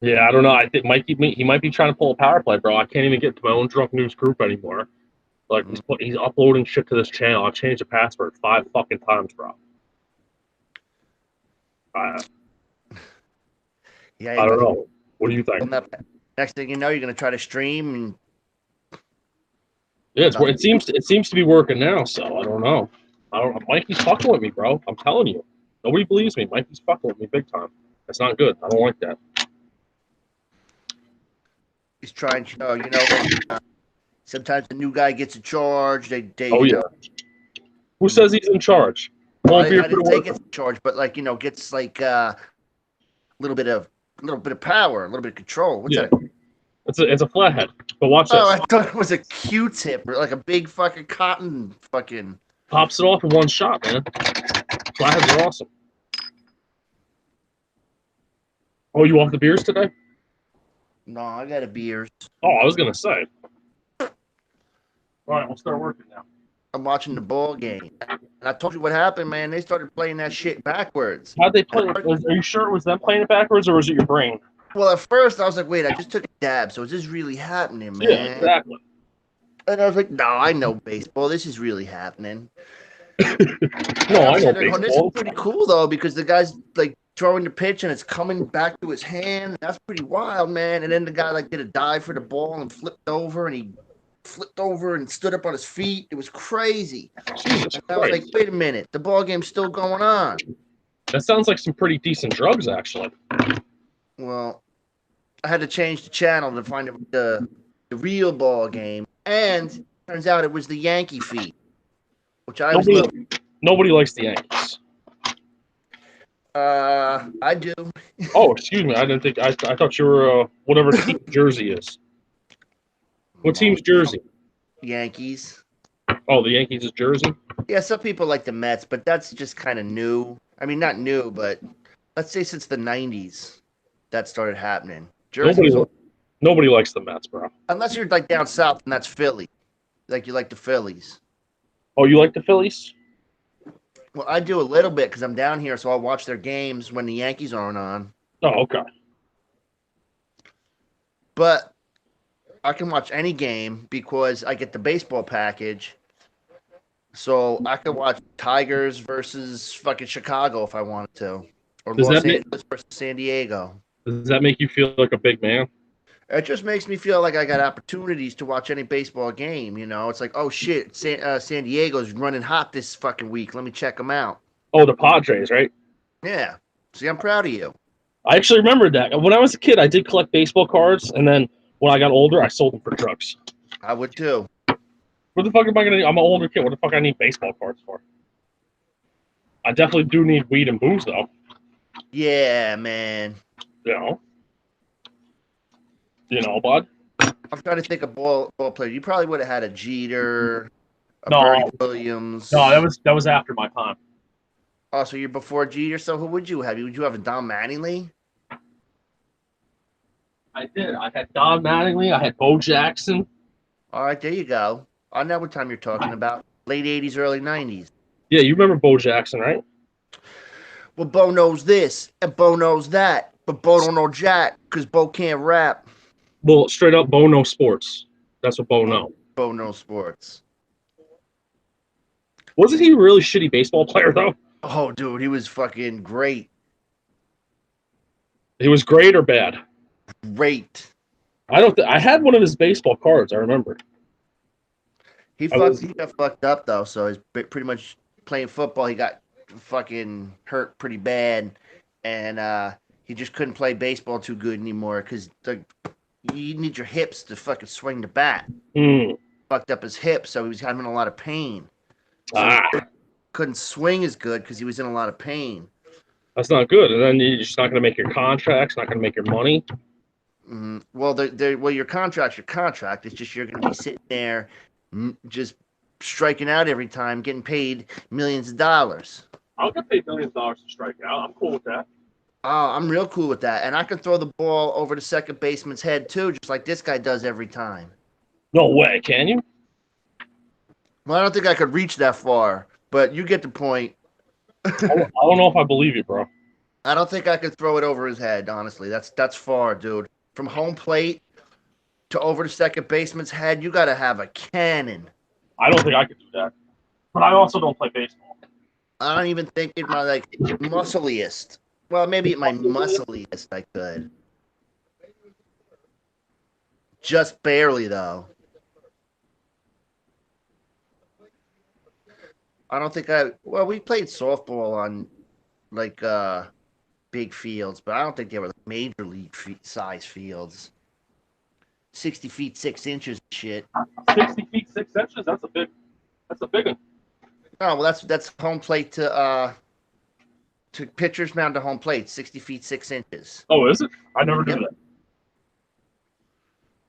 Yeah, I don't know. I think he might be trying to pull a power play, bro. I can't even get to my own drunk news group anymore. Like Mm. he's uploading shit to this channel. I've changed the password 5 fucking times, bro. I, Yeah, I don't but know. What do you think? next thing you know, you're gonna try to stream and Yeah, nothing. it seems to be working now. So I don't know. I don't. Mikey's fucking with me, bro. I'm telling you. Nobody believes me. Mikey's fucking with me big time. That's not good. I don't like that. He's trying. Sometimes the new guy gets in charge. They Oh yeah. Who says he's in charge? Won't be I here for didn't the say work. gets in charge, but like gets like little bit of little bit of power, a little bit of control. What's Yeah, that? it's a flathead. But watch Oh, this. I thought it was a Q-tip, or like a big fucking cotton fucking. Pops it off in one shot, man. Flatheads are awesome. Oh, you off the beers today? No, I got a beers. Oh, I was gonna say. All right, we'll start working now. I'm watching the ball game, and I told you what happened, man. They started playing that shit backwards. How'd they play it? Are you sure it was them playing it backwards, or was it your brain? Well, at first I was like, wait, I just took a dab, so is this really happening, Yeah, man? exactly. And I was like, no, I know baseball. This is really happening. And No, I'm I know sitting there going, this is baseball. pretty cool though, because the guy's like throwing the pitch and it's coming back to his hand. That's pretty wild, man. And then the guy like did a dive for the ball and flipped over and stood up on his feet. It was crazy. Jesus And I was like, Christ. wait a minute, the ball game's still going on. That sounds like some pretty decent drugs, actually. Well, I had to change the channel to find the real ball game, and turns out it was the Yankee feet, which I was a little. Nobody, nobody likes the Yankees. I do. Oh, excuse me. I didn't think. I thought you were whatever team jersey is. What team's jersey? Yankees. Oh, the Yankees is jersey. Yeah, some people like the Mets, but that's just kind of new. I mean, not new, but let's say since the '90s that started happening. Jersey Nobody, was nobody likes the Mets, bro. unless you're like down south, and that's Philly. Like you like the Phillies. Oh, you like the Phillies? Well, I do a little bit because I'm down here, so I'll watch their games when the Yankees aren't on. Oh, okay. But I can watch any game because I get the baseball package. So I could watch Tigers versus fucking Chicago if I wanted to, or Does Los that make Angeles versus San Diego. does that make you feel like a big man? It just makes me feel like I got opportunities to watch any baseball game. It's like, oh shit, San Diego's running hot this fucking week. Let me check them out. Oh, the Padres, right? Yeah. See, I'm proud of you. I actually remembered that. When I was a kid, I did collect baseball cards, and then when I got older, I sold them for drugs. I would too. What the fuck am I gonna? I'm an older kid. What the fuck I need baseball cards for? I definitely do need weed and booze, though. Yeah, man. You know, bud. I'm trying to think of ball players. You probably would have had a Jeter, a Bernie No, no, Williams. that was after my time. Oh, so you're before Jeter. So who would you have? Would you have a Don Mattingly? I did. I had Don Mattingly. I had Bo Jackson. All right, there you go. I know what time you're talking about. Late '80s, early '90s. Yeah, you remember Bo Jackson, right? Well, Bo knows this and Bo knows that, but Bo don't know Jack because Bo can't rap. Well, straight up, Bo no sports. That's what Bo know. Bo knows sports. Wasn't he a really shitty baseball player though? Oh, dude, he was fucking great. He was great or bad? Great. I don't. I had one of his baseball cards. I remember. I was. He got fucked up though, so he's pretty much playing football. He got fucking hurt pretty bad, and he just couldn't play baseball too good anymore because you need your hips to fucking swing the bat. Mm, Fucked up his hips, so he was having a lot of pain. So he ah, couldn't swing as good because he was in a lot of pain. that's not good. And then you're just not going to make your contracts. Not going to make your money. Well, your contract's your contract. It's just you're going to be sitting there, just striking out every time, getting paid millions of dollars. I'll get paid $1 million to strike out. I'm cool with that. Oh, I'm real cool with that, and I can throw the ball over the second baseman's head too, just like this guy does every time. No way, can you? Well, I don't think I could reach that far, but you get the point. I don't know if I believe you, bro. I don't think I could throw it over his head. Honestly, that's far, dude. From home plate to over the second baseman's head, you got to have a cannon. I don't think I could do that. But I also don't play baseball. I don't even think in my like muscliest. Well, maybe at my muscliest I could. Just barely though. I don't think I. Well, we played softball on like big fields, but I don't think they were like major league size fields. 60 feet 6 inches, shit. 60 feet 6 inches. That's a big. That's a big one. Oh well, that's home plate to pitcher's mound to home plate. 60 feet 6 inches. Oh, is it? I never knew Yep. that.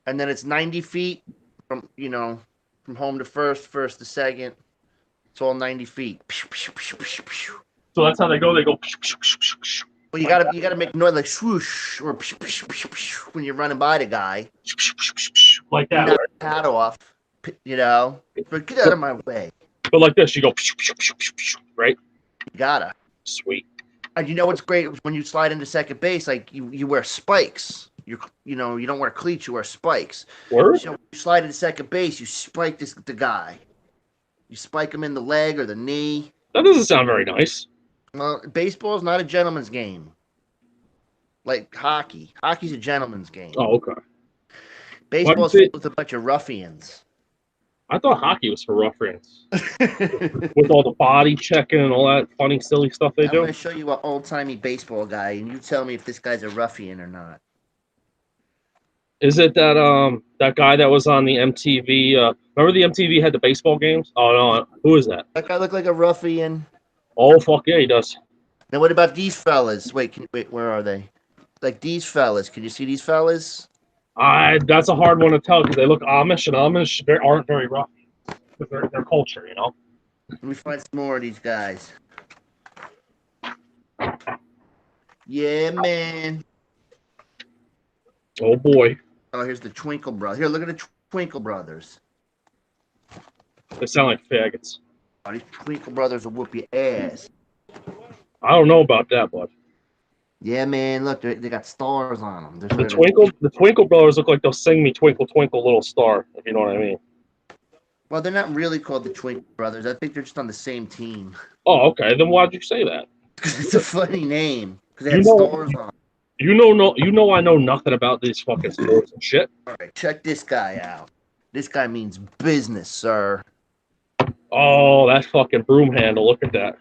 And then it's 90 feet from from home to first, first to second. It's all 90 feet. So that's how they go. They go. Well, you gotta make noise like swoosh or when you're running by the guy. Like that. Knock Right? the hat off, But get out of my way. But like this, you go. Right? You gotta. Sweet. And you know what's great when you slide into second base? Like you wear spikes. You don't wear cleats. You wear spikes. Word? So when you slide into second base, you spike the guy. You spike him in the leg or the knee. That doesn't sound very nice. Well, baseball is not a gentleman's game. Like hockey. Hockey's a gentleman's game. Oh, okay. Baseball's filled with a bunch of ruffians. I thought hockey was for ruffians. With all the body checking and all that funny, silly stuff they I'm do. going to show you an old-timey baseball guy, and you tell me if this guy's a ruffian or not. Is it that guy that was on the MTV? Remember the MTV had the baseball games? Oh no, who is that? That guy look like a ruffian. Oh fuck yeah, he does. Now what about these fellas? Wait, where are they? Like these fellas. Can you see these fellas? That's a hard one to tell because they look Amish, and Amish aren't very rough because their culture, you know. Let me find some more of these guys. Yeah, man. Oh boy, Oh, here's the Twinkle Brothers. Here, look at the Twinkle Brothers. they sound like faggots. Oh, these Twinkle Brothers will whoop your ass. I don't know about that, bud. Yeah, man. Look, they got stars on them. The Twinkle Brothers look like they'll sing me "Twinkle Twinkle Little Star," if you know what I mean. Well, they're not really called the Twinkle Brothers. I think they're just on the same team. Oh, okay. Then why'd you say that? It's a funny name because they had stars on. You know, I know nothing about these fucking sports and shit. All right, check this guy out. This guy means business, sir. Oh, that fucking broom handle. Look at that.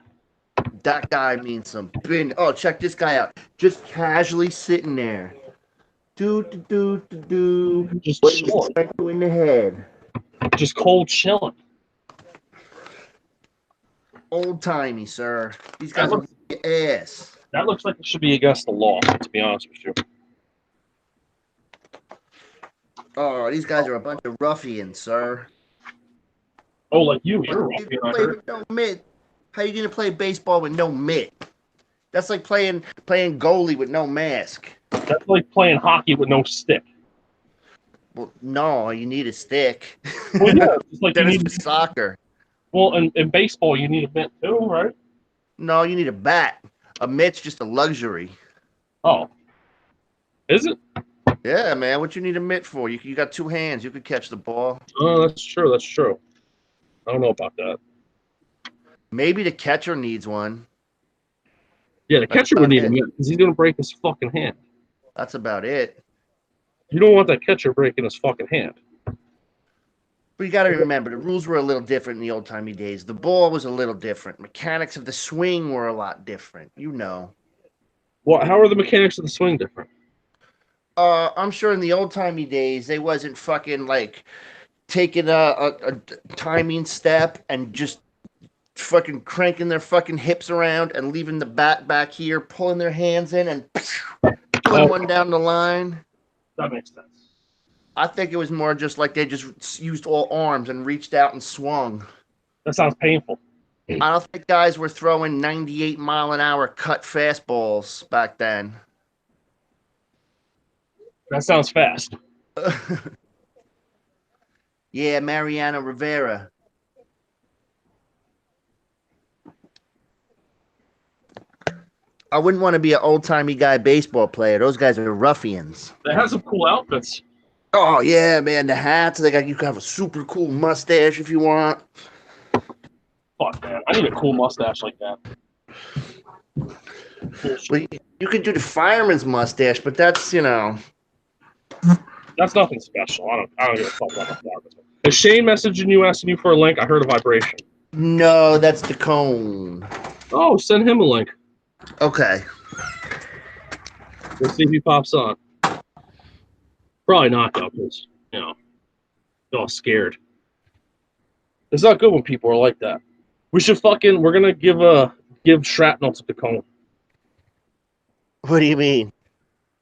That guy means some business. Oh, check this guy out. Just casually sitting there. Do. Just chilling. In the head. Just cold chilling. Old timey, sir. These guys are your ass. That looks like it should be against the law, to be honest with you. Oh, these guys are a bunch of ruffians, sir. Oh, like you're a ruffian. Play with no mitt. How you gonna play baseball with no mitt? That's like playing goalie with no mask. That's like playing hockey with no stick. Well, no, you need a stick. Well, yeah, it's like you need soccer. Well, in baseball, you need a mitt too, right? No, you need a bat. A mitt's just a luxury. Oh, is it? Yeah, man. What you need a mitt for? You got two hands. You could catch the ball. Oh, that's true. That's true. I don't know about that. Maybe the catcher needs one. Yeah, the catcher would need a mitt because he's gonna break his fucking hand. That's about it. You don't want that catcher breaking his fucking hand. But you got to remember, the rules were a little different in the old-timey days. The ball was a little different. Mechanics of the swing were a lot different. You know. Well, how are the mechanics of the swing different? I'm sure in the old-timey days, they wasn't fucking, like, taking a timing step and just fucking cranking their fucking hips around and leaving the bat back here, pulling their hands in and pulling one down the line. That makes sense. I think it was more just like they just used all arms and reached out and swung. That sounds painful. I don't think guys were throwing 98-mile-an-hour cut fastballs back then. That sounds fast. Yeah, Mariano Rivera. I wouldn't want to be an old timey guy baseball player. Those guys are ruffians. They have some cool outfits. Oh yeah, man, the hats. They got you can have a super cool mustache if you want. Fuck, man. I need a cool mustache like that. Well, you could do the fireman's mustache, but that's That's nothing special. I don't give a fuck about the fireman's. Is Shane messaging you, asking you for a link? I heard a vibration. No, that's the cone. Oh, send him a link. Okay. Let's see if he pops on. Probably not, though, because, they're all scared. It's not good when people are like that. We're going to give shrapnel to the cone. What do you mean?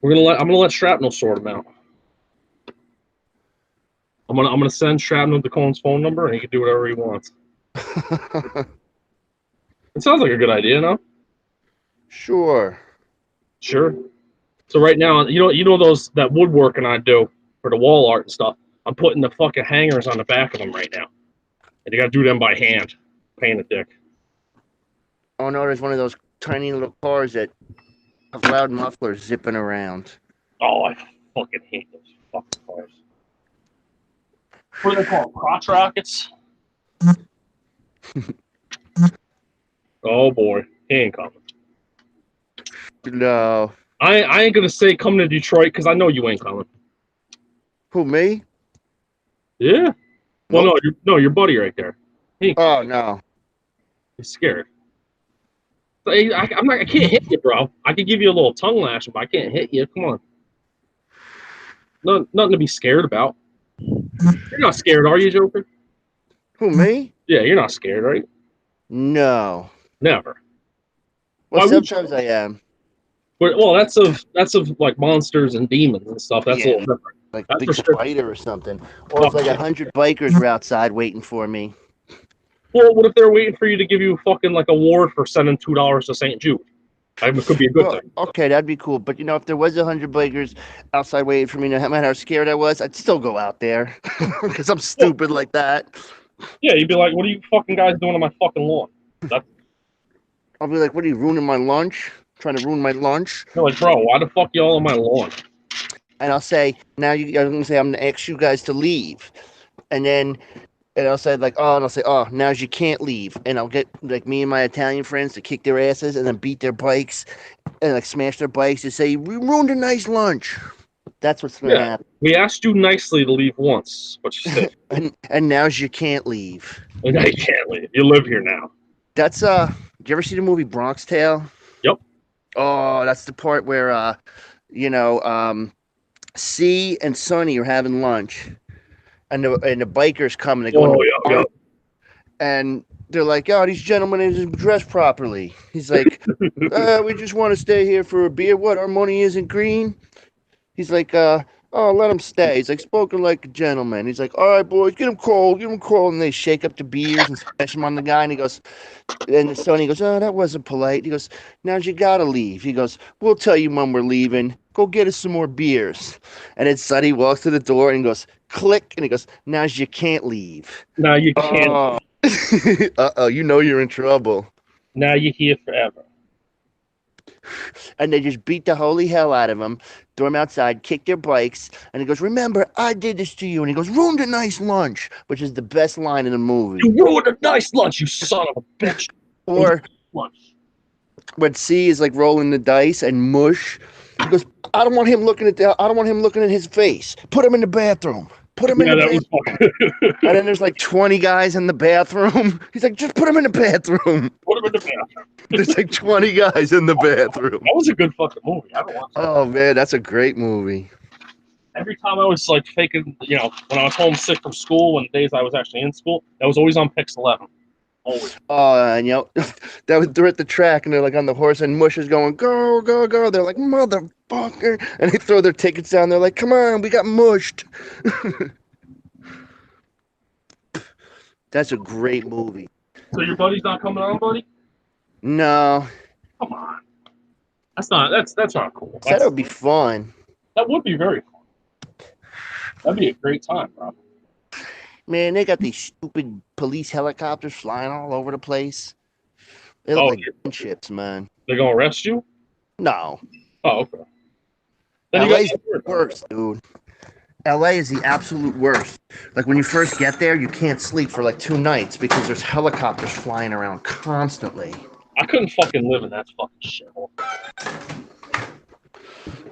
I'm going to let shrapnel sort him out. I'm gonna send shrapnel to Cone's phone number, and he can do whatever he wants. It sounds like a good idea, no? Sure. Sure. So right now, you know those that woodworking I do for the wall art and stuff. I'm putting the fucking hangers on the back of them right now, and you got to do them by hand. Pain a dick. Oh no, there's one of those tiny little cars that have loud mufflers zipping around. Oh, I fucking hate those fucking cars. What are they called? Crotch rockets? Oh boy, he ain't coming. No. I ain't gonna say come to Detroit because I know you ain't coming. Who, me? Yeah. Well, Nope. your buddy right there. Oh no. He's scared. I can't hit you, bro. I can give you a little tongue lash, but I can't hit you. Come on. Nothing to be scared about. You're not scared, are you, Joker? Who, me? Yeah, you're not scared, right? No. Never. Well, sometimes I am. Well, that's of like monsters and demons and stuff. That's a little different. Like That's a big spider or something. Or if like 100 bikers were outside waiting for me. Well, what if they're waiting for you to give you a fucking like award for sending $2 to St. Jude? It could be a good thing. Okay, that'd be cool. But if there was 100 bikers outside waiting for me, no matter how scared I was, I'd still go out there because I'm stupid like that. Yeah, you'd be like, "What are you fucking guys doing on my fucking lawn?" I'll be like, "What are you ruining my lunch? Trying to ruin my lunch?" You're like, "Bro, why the fuck y'all on my lawn?" And I'll say, "Now I'm gonna say I'm gonna ask you guys to leave," and I'll say now you can't leave, and I'll get like me and my Italian friends to kick their asses and then beat their bikes and like smash their bikes and say, "We ruined a nice lunch." That's what's gonna happen. We asked you nicely to leave once, but you said, and now you can't leave. And now you can't leave. You live here now. That's did you ever see the movie Bronx Tale? Yep. Oh, that's the part where C and Sonny are having lunch, and the bikers come and they go. Yeah. And they're like, "Oh, these gentlemen isn't dressed properly." He's like, "We just want to stay here for a beer. What? Our money isn't green." He's like, "Oh, let him stay." He's like, "Spoken like a gentleman." He's like, "All right, boys, get him cold, get him cold." And they shake up the beers and smash them on the guy. And he goes, and Sonny goes, "Oh, that wasn't polite." He goes, "Now you gotta leave." He goes, "We'll tell you when we're leaving. Go get us some more beers." And then Sonny walks to the door and goes, click, and he goes, "Now you can't leave." Now you can't. Uh-oh, you're in trouble. Now you're here forever. And they just beat the holy hell out of him, throw him outside, kick their bikes, and he goes, "Remember, I did this to you." And he goes, "Ruined a nice lunch," which is the best line in the movie. You ruined a nice lunch, you son of a bitch. Or lunch. when C is like rolling the dice and mush, he goes, I don't want him looking at his face. Put him in the bathroom. Put him in the bathroom. And then there's like 20 guys in the bathroom. He's like, just put him in the bathroom. Put him in the bathroom. There's like 20 guys in the bathroom. That was a good fucking movie. I haven't watched that. Oh man, that's a great movie. Every time I was like faking, when I was homesick from school, when days I was actually in school, that was always on Pix 11. Always. Oh, and they're at the track and they're like on the horse and Mush is going, go, go, go. They're like, motherfucker. And they throw their tickets down. They're like, come on, we got mushed. That's a great movie. So your buddy's not coming on, buddy? No. Come on. That's not cool. That would be fun. That would be very fun. That'd be a great time, bro. Man, they got these stupid police helicopters flying all over the place. They look like gunships, man. They're gonna arrest you? No. Oh, okay. Then you LA's got the worst, dude. LA is the absolute worst. Like when you first get there, you can't sleep for like 2 nights because there's helicopters flying around constantly. I couldn't fucking live in that fucking shithole.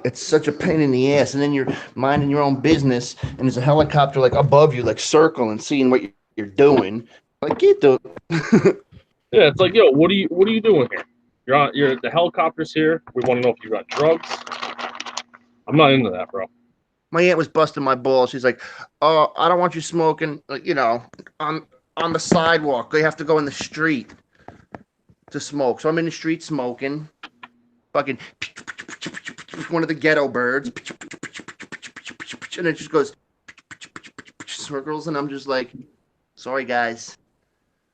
It's such a pain in the ass. And then you're minding your own business, and there's a helicopter like above you, like circling, seeing what you're doing. Like, get the. Yeah, it's like, yo, what are you doing here? You're the helicopter's here. We want to know if you got drugs. I'm not into that, bro. My aunt was busting my balls. She's like, "Oh, I don't want you smoking, like, on the sidewalk. You have to go in the street to smoke." So I'm in the street smoking, fucking one of the ghetto birds, and it just goes circles, and I'm just like, "Sorry, guys,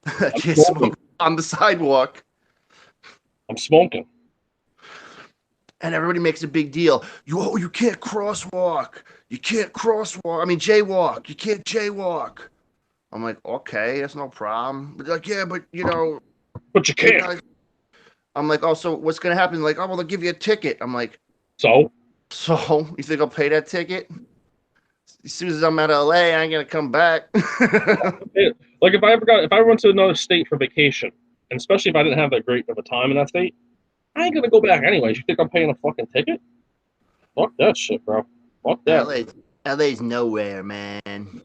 I can't smoke on the sidewalk." I'm smoking. And everybody makes a big deal. You can't crosswalk. You can't crosswalk. I mean, jaywalk. You can't jaywalk. I'm like, okay, that's no problem. But like, yeah, but But you can't. I'm like, oh, so what's gonna happen? Like, oh, well, they'll give you a ticket. I'm like, So you think I'll pay that ticket? As soon as I'm out of LA, I ain't gonna come back. like if I went to another state for vacation, and especially if I didn't have that great of a time in that state, I ain't gonna go back anyways. You think I'm paying a fucking ticket? Fuck that shit, bro. Fuck that. LA's nowhere, man.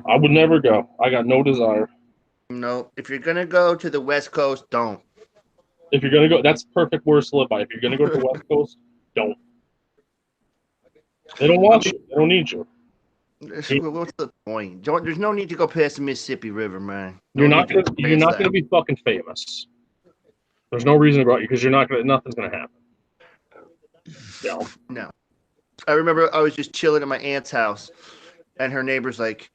I would never go. I got no desire. No, if you're gonna go to the West Coast, don't. If you're gonna go, that's perfect words to live by. If you're gonna go to the West Coast, don't. They don't want you. They don't need you. What's the point? There's no need to go past the Mississippi River, man. You're not gonna be fucking famous. There's no reason to go out because nothing's gonna happen. No. I remember I was just chilling at my aunt's house, and her neighbor's like,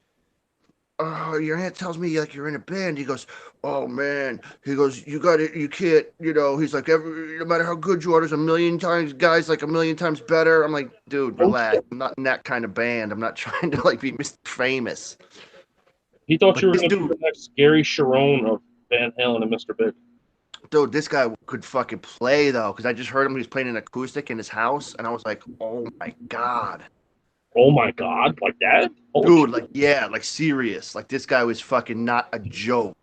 "Oh, your aunt tells me like you're in a band." He goes, "Oh man," he goes, "You got it. You can't. He's like, no matter how good you are, there's a million times guys like a million times better." I'm like, dude, relax. I'm not in that kind of band. I'm not trying to like be Mr. Famous. He thought you were gonna be the next Gary Sharon of Van Halen and Mr. Big. Dude, this guy could fucking play though, because I just heard him. He was playing an acoustic in his house, and I was like, "Oh my god." Oh my god, like that? Dude, like, yeah, like serious. Like this guy was fucking not a joke.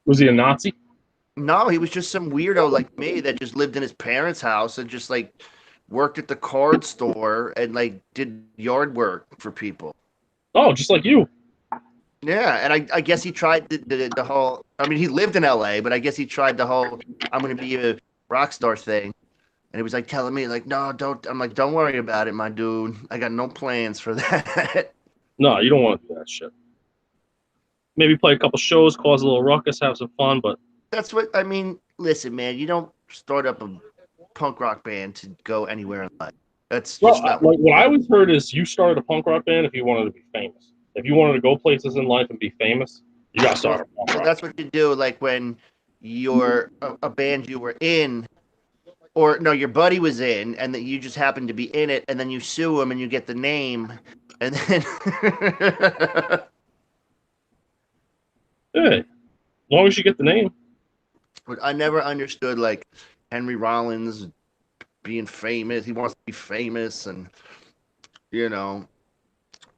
Was he a Nazi? No, he was just some weirdo like me that just lived in his parents' house and just like worked at the card store and like did yard work for people. Oh, just like you. Yeah, and I guess he tried the whole. I mean, he lived in LA, but I guess he tried the whole "I'm gonna be a rock star" thing. And he was like telling me, like, "No, don't." I'm like, "Don't worry about it, my dude. I got no plans for that." No, you don't want to do that shit. Maybe play a couple shows, cause a little ruckus, have some fun, but that's what I mean. Listen, man, you don't start up a punk rock band to go anywhere in life. That's just not like what I always heard is you started a punk rock band if you wanted to be famous. If you wanted to go places in life and be famous, you got to start a punk rock. That's what you do. Like when you're a band you were in, or no, your buddy was in, and that you just happened to be in it, and then you sue him and you get the name, and then. Hey, as long as you get the name. But I never understood like Henry Rollins being famous. He wants to be famous, and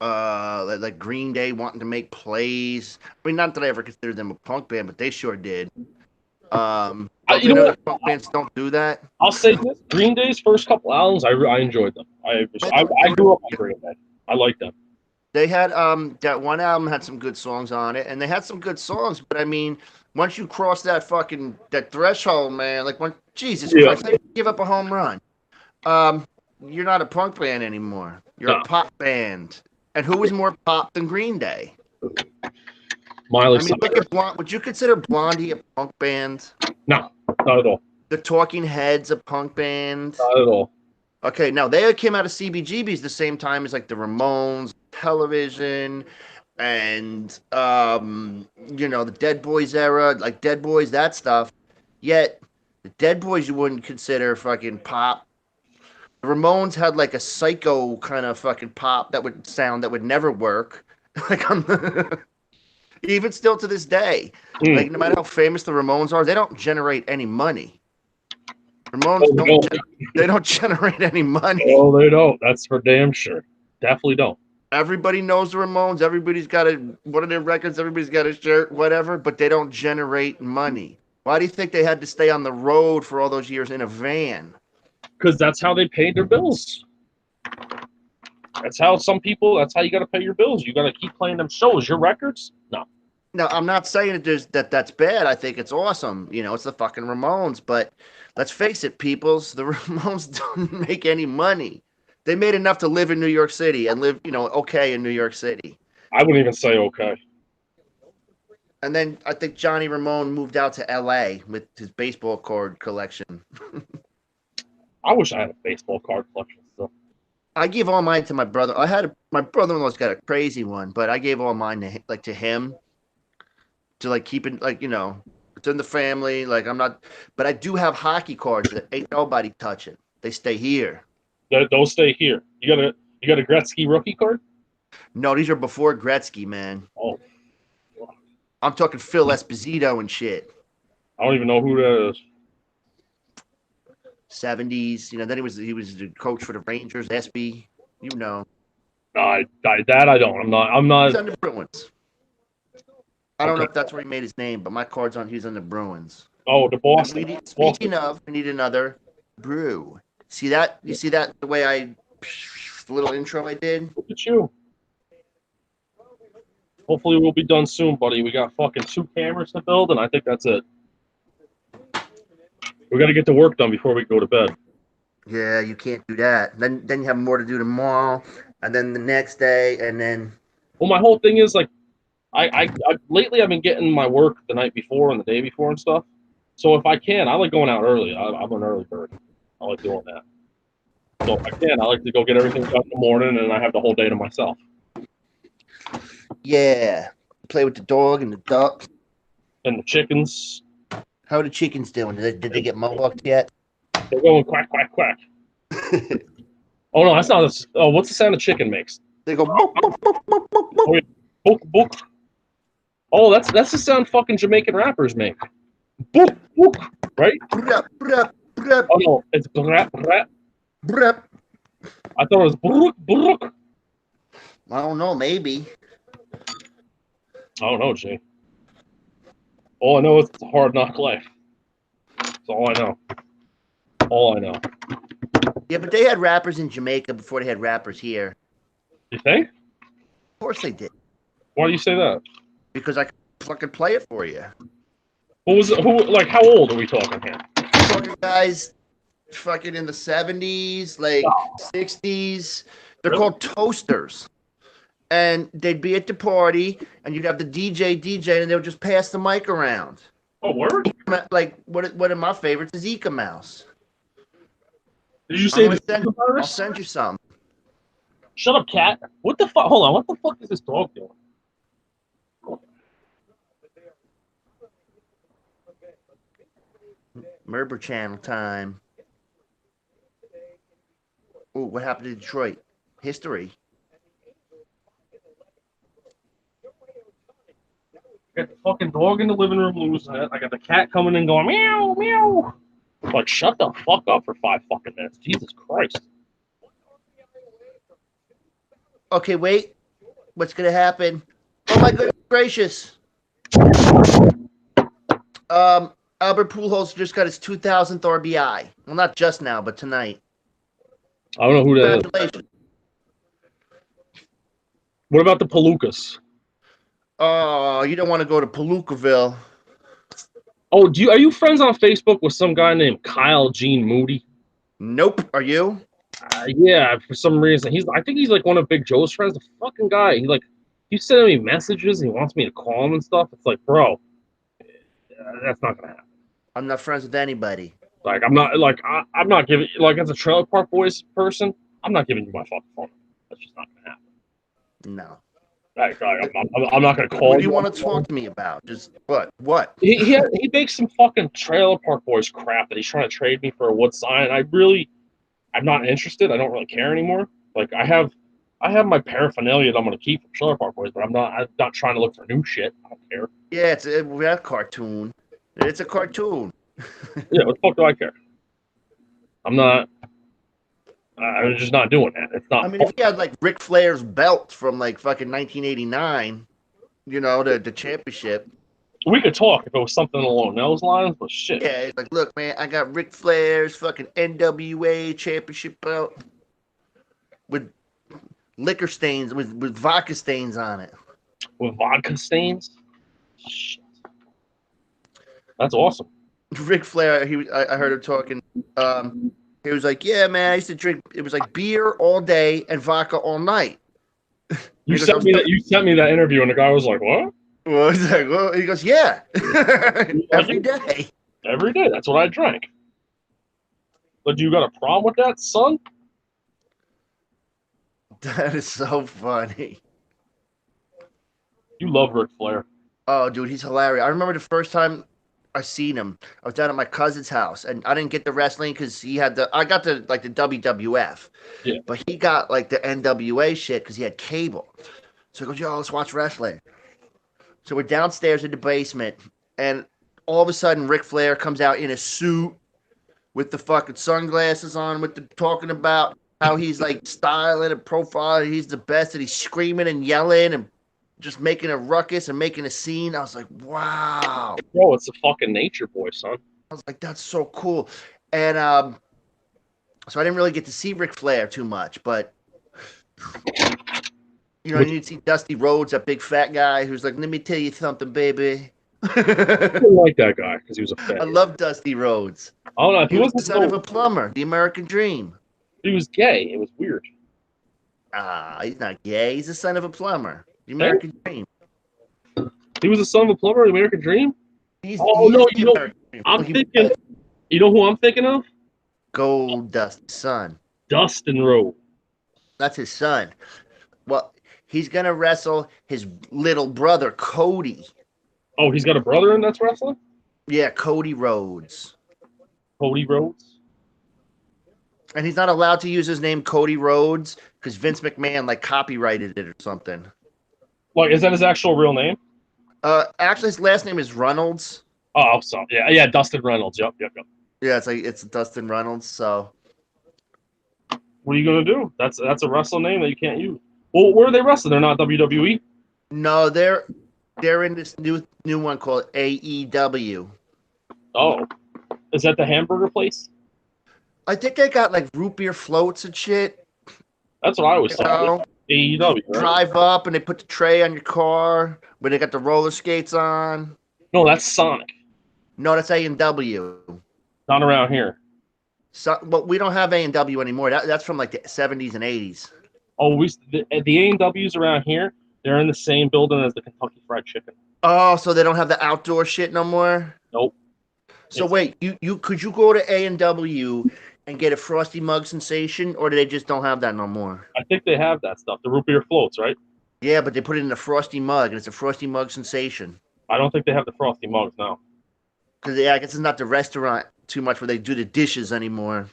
like Green Day wanting to make plays. I mean, not that I ever considered them a punk band, but they sure did. Punk bands don't do that. I'll say this: Green Day's first couple albums, I enjoyed them. I grew up on Green Day. I like them. They had that one album had some good songs on it, and they had some good songs. But I mean, once you cross that threshold, man, like Jesus Christ, they give up a home run. You're not a punk band anymore. You're a pop band. And who was more pop than Green Day? Miley. I mean, look at would you consider Blondie a punk band? No, not at all. The Talking Heads a punk band? Not at all. Okay, now they came out of CBGB's the same time as like the Ramones, Television, and the Dead Boys era, like Dead Boys, that stuff. Yet the Dead Boys you wouldn't consider fucking pop. The Ramones had like a psycho kind of fucking pop that would never work. Like even still to this day, like no matter how famous the Ramones are, they don't generate any money. Ramones Oh, don't. They don't generate any money. Oh, they don't. That's for damn sure. Definitely don't. Everybody knows the Ramones. Everybody's got one of their records. Everybody's got a shirt, whatever. But they don't generate money. Why do you think they had to stay on the road for all those years in a van? Because that's how they paid their bills. That's how some people. That's how you got to pay your bills. You got to keep playing them shows. Your records? No. Now, I'm not saying that's bad. I think it's awesome. You know, it's the fucking Ramones. But let's face it, peoples, the Ramones don't make any money. They made enough to live in New York City and live, okay in New York City. I wouldn't even say okay. And then I think Johnny Ramone moved out to L.A. with his baseball card collection. I wish I had a baseball card collection still. I gave all mine to my brother. My brother-in-law's got a crazy one, but I gave all mine to him to keep it it's in the family. But I do have hockey cards that ain't nobody touching. They stay here. Those stay here. You got a Gretzky rookie card? No, these are before Gretzky, man. Oh, I'm talking Phil Esposito and shit. I don't even know who that is. 70s, then he was the coach for the Rangers, SB, I don't. I'm not. He's on the Bruins. I don't know if that's where he made his name, but my card's on. He's on the Bruins. Oh, the Boston. Speaking of, we need another brew. See that? You see that? The way the little intro I did. Look at you. Hopefully we'll be done soon, buddy. We got fucking 2 cameras to build, and I think that's it. We got to get the work done before we go to bed. Yeah, you can't do that. Then you have more to do tomorrow, and then the next day, and then. Well, my whole thing is I lately I've been getting my work the night before and the day before and stuff. So if I can, I like going out early. I'm an early bird. I like doing that. So if I can, I like to go get everything done in the morning, and I have the whole day to myself. Yeah, play with the dog and the ducks and the chickens. How are the chickens doing? Did they get mohawked yet? They're going quack, quack, quack. Oh, no, that's not. Oh, what's the sound a chicken makes? They go book, book, book, book, book, book. Oh, yeah. Book, book. Oh, that's the sound fucking Jamaican rappers make. Book, book, right? Brup, brup, brup. Oh, no, it's brap, brap. Brup. I thought it was brook, brook. I don't know, maybe. I don't know, Jay. All I know is it's a hard knock life. That's all I know. All I know. Yeah, but they had rappers in Jamaica before they had rappers here. You think? Of course they did. Why do you say that? Because I can fucking play it for you. What was it? How old are we talking here? Talking guys fucking in the 70s, 60s. They're called toasters. And they'd be at the party, and you'd have the DJ, and they would just pass the mic around. Oh, word? One of my favorites is Eka Mouse. Did you say I'll send you some. Shut up, cat. What the fuck? Hold on. What the fuck is this dog doing? Merber Channel time. Oh, what happened to Detroit? History. I got the fucking dog in the living room losing it. I got the cat coming in going meow, meow. Like, shut the fuck up for 5 fucking minutes. Jesus Christ. Okay, wait. What's going to happen? Oh, my goodness gracious. Albert Pujols just got his 2000th RBI. Well, not just now, but tonight. I don't know who that is. Congratulations. What about the Palookas? Oh, you don't want to go to Palookaville. Oh, are you friends on Facebook with some guy named Kyle Gene Moody? Nope. Are you? Yeah, for some reason. I think he's like one of Big Joe's friends. The fucking guy. He's sending me messages. And he wants me to call him and stuff. It's like, bro, that's not gonna happen. I'm not friends with anybody. Like, I'm not giving, like, as a Trailer Park Boys person, I'm not giving you my fucking phone. That's just not gonna happen. No. I'm not gonna call. What do you want to talk to me about? Just what? He makes some fucking Trailer Park Boys crap that he's trying to trade me for a wood sign. I'm not interested. I don't really care anymore. Like, I have my paraphernalia that I'm gonna keep from Trailer Park Boys, but I'm not trying to look for new shit. I don't care. Yeah, it's a cartoon. It's a cartoon. Yeah, what the fuck do I care? I'm not. I'm just not doing that. It's not. I mean, if he had like Ric Flair's belt from like fucking 1989, you know, the championship. We could talk if it was something along those lines, but shit. Yeah, it's like, look, man, I got Ric Flair's fucking NWA championship belt with liquor stains, with vodka stains on it. With vodka stains. Shit. That's awesome. Ric Flair, I heard him talking. He was like, yeah, man, I used to drink. It was like beer all day and vodka all night. You sent me that. You sent me that interview, and the guy was like, "What?" Well, he's like, well, he goes, yeah, every day. Every day. That's what I drank. But you got a problem with that, son? That is so funny. You love Ric Flair. Oh, dude, he's hilarious. I remember the first time I seen him. I was down at my cousin's house, and I didn't get the wrestling because he had I got the WWF, Yeah. but he got like the NWA shit because he had cable. So he goes, yo, let's watch wrestling. So we're downstairs in the basement, and all of a sudden Ric Flair comes out in a suit with the fucking sunglasses on, with the talking about how he's like styling and profiling, he's the best, and he's screaming and yelling and just making a ruckus and making a scene. I was like, wow. Bro, it's a fucking nature boy, son. I was like, that's so cool. And so I didn't really get to see Ric Flair too much, but you know, you see Dusty Rhodes, that big fat guy who's like, let me tell you something, baby. I didn't like that guy because he was a fat. I love Dusty Rhodes. I don't know. He was the son of a plumber, the American Dream. He was gay. It was weird. He's not gay. He's the son of a plumber, the American Dream. He was the son of a plumber, the American Dream? He's no, you know, I'm thinking, you know who I'm thinking of? Gold Dust's son. Dustin Rhodes. That's his son. Well, he's going to wrestle his little brother, Cody. Oh, he's got a brother in that's wrestling? Yeah, Cody Rhodes. Cody Rhodes? And he's not allowed to use his name Cody Rhodes because Vince McMahon like copyrighted it or something. Like, is that his actual real name? Actually, his last name is Reynolds. Oh, so yeah, Dustin Reynolds. Yep. Yeah, it's Dustin Reynolds. So, what are you gonna do? That's a wrestling name that you can't use. Well, where are they wrestling? They're not WWE. No, they're in this new one called AEW. Oh, is that the hamburger place? I think they got like root beer floats and shit. That's what I always thought. AEW. Right? Drive up and they put the tray on your car, where they got the roller skates on. No, that's Sonic. No, that's A&W. Not around here. So, but we don't have A&W anymore. That's from like the 70s and 80s. Oh, the A&Ws around here, they're in the same building as the Kentucky Fried Chicken. Oh, so they don't have the outdoor shit no more? Nope. So wait, you could you go to A&W and get a Frosty Mug sensation, or do they just don't have that no more? I think they have that stuff. The root beer floats, right? Yeah, but they put it in a Frosty Mug, and it's a Frosty Mug sensation. I don't think they have the Frosty Mugs now. Because I guess it's not the restaurant too much where they do the dishes anymore.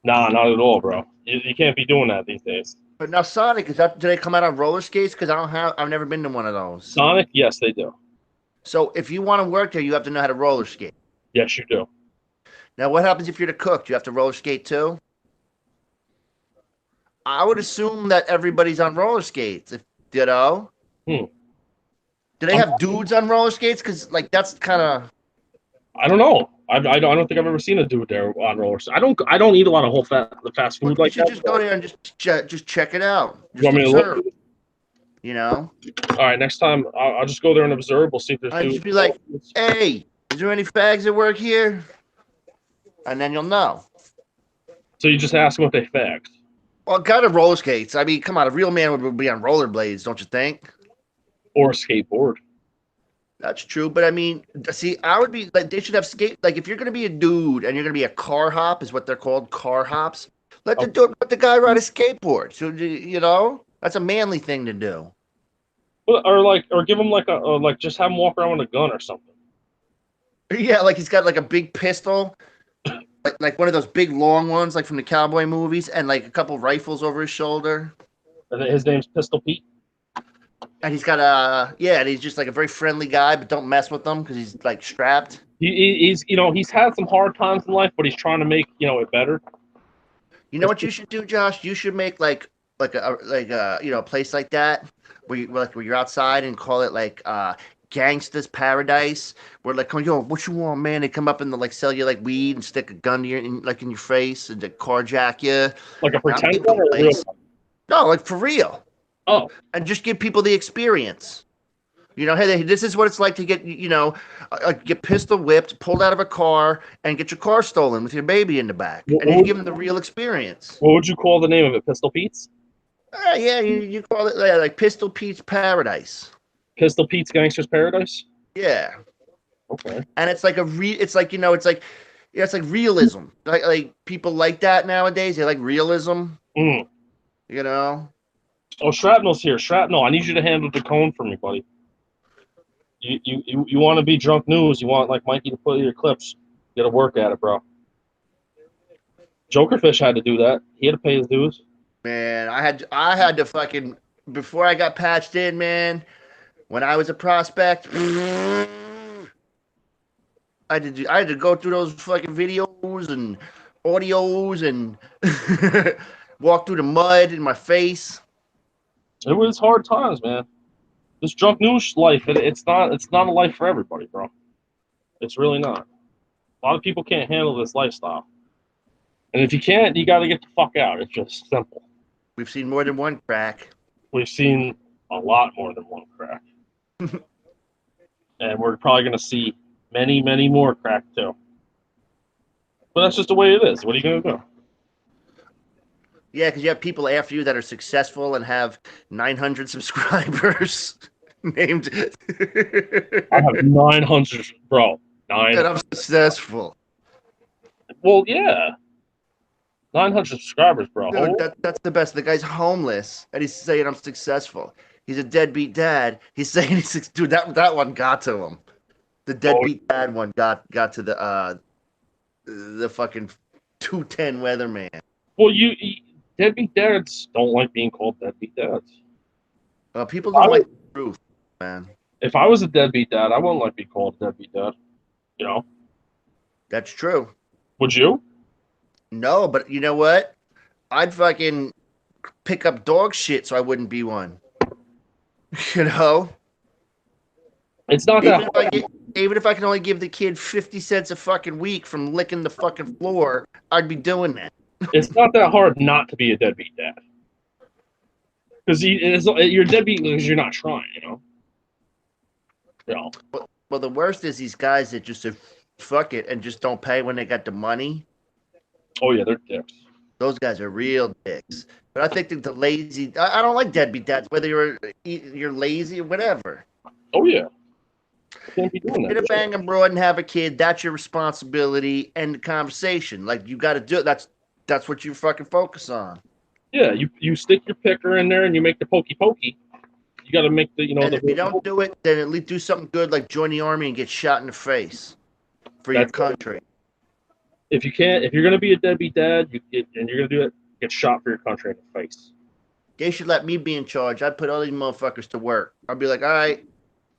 Nah, not at all, bro. You can't be doing that these days. But now Sonic, do they come out on roller skates? Because I've never been to one of those. Sonic, yes, they do. So if you want to work there, you have to know how to roller skate. Yes, you do. Now, what happens if you're the cook? Do you have to roller skate too? I would assume that everybody's on roller skates. Do they have dudes on roller skates? Because like that's kind of. I don't know. I don't think I've ever seen a dude there on roller skates. I don't eat a lot of the fast food like that. You should just go there and just check it out. Just you want me to look? You know. All right. Next time, I'll just go there and observe. We'll see if there's. I'll just be like, "Hey, is there any fags that work here?" And then you'll know. So you just ask them if they fags. Well, got roller skates. I mean, come on, a real man would be on rollerblades, don't you think? Or a skateboard. That's true, but I mean, see, I would be like, they should have like if you're gonna be a dude and you're gonna be a car hop, is what they're called, car hops. Let the guy ride a skateboard. So you know, that's a manly thing to do. Or give him like just have him walk around with a gun or something. Yeah, like he's got like a big pistol, like one of those big long ones, like from the cowboy movies, and like a couple rifles over his shoulder. His name's Pistol Pete. And he's got and he's just like a very friendly guy, but don't mess with him because he's like strapped. He's had some hard times in life, but he's trying to make it better. You know what you should do, Josh? You should make like a you know, a place like that where you're outside and call it like Gangsta's Paradise, where like, oh, yo, what you want, man? They come up and they like sell you like weed and stick a gun to in your face and they carjack you. Like a I'll pretend keep the one or a real place. one? No, like for real, Oh, and just give people the experience. You know, hey, this is what it's like to get, get pistol whipped, pulled out of a car, and get your car stolen with your baby in the back, what, and then you what, give them the real experience. what would you call the name of it? Pistol Pete's? Yeah, you call it like Pistol Pete's Paradise. Pistol Pete's Gangster's Paradise? Yeah, Okay. and it's like it's like it's like it's like realism. Like people like that nowadays. They like realism. Mm. You know. Oh, Shrapnel's here. Shrapnel, I need you to handle the cone for me, buddy. You want to be drunk news. You want like Mikey to put your clips. You got to work at it, bro. Jokerfish had to do that. He had to pay his dues. Man, I had to fucking before I got patched in, man. When I was a prospect, I had to go through those fucking videos and audios and walk through the mud in my face. It was hard times, man. This drunk news life, it's not a life for everybody, bro. It's really not. A lot of people can't handle this lifestyle. And if you can't, you got to get the fuck out. It's just simple. We've seen more than one crack. We've seen a lot more than one crack. And we're probably going to see many, many more crack too. But that's just the way it is. What are you going to do? Yeah, because you have people after you that are successful and have 900 subscribers named. I have 900, bro. And I'm successful. Well, yeah. 900 subscribers, bro. Dude, that's the best. The guy's homeless and he's saying I'm successful. He's a deadbeat dad. He's saying he's dude. That one got to him. The deadbeat dad one got to the fucking 210 weatherman. Well, deadbeat dads don't like being called deadbeat dads. People don't like the truth, man. If I was a deadbeat dad, I wouldn't like being called a deadbeat dad. You know? That's true. Would you? No, but you know what? I'd fucking pick up dog shit so I wouldn't be one. You know? It's not that hard. Even if I can only give the kid 50 cents a fucking week from licking the fucking floor, I'd be doing that. It's not that hard not to be a deadbeat dad. Because you're deadbeat because you're not trying, you know? Yeah. Well, the worst is these guys that just say, fuck it and just don't pay when they got the money. Oh, yeah, they're dicks. Those guys are real dicks. But I think that the lazy, I don't like deadbeat dads, whether you're lazy or whatever. Oh, yeah. Can't be doing that. Get a bang abroad and have a kid. That's your responsibility. End the conversation. Like, you got to do it. That's what you fucking focus on. Yeah, you stick your picker in there and you make the pokey. You got to make the, you know. And if you don't do it, then at least do something good like join the army and get shot in the face for your country. If you're going to be a deadbeat dad and you're going to do it, get shot for your country in the face. They should let me be in charge. I'd put all these motherfuckers to work. I'd be like, all right,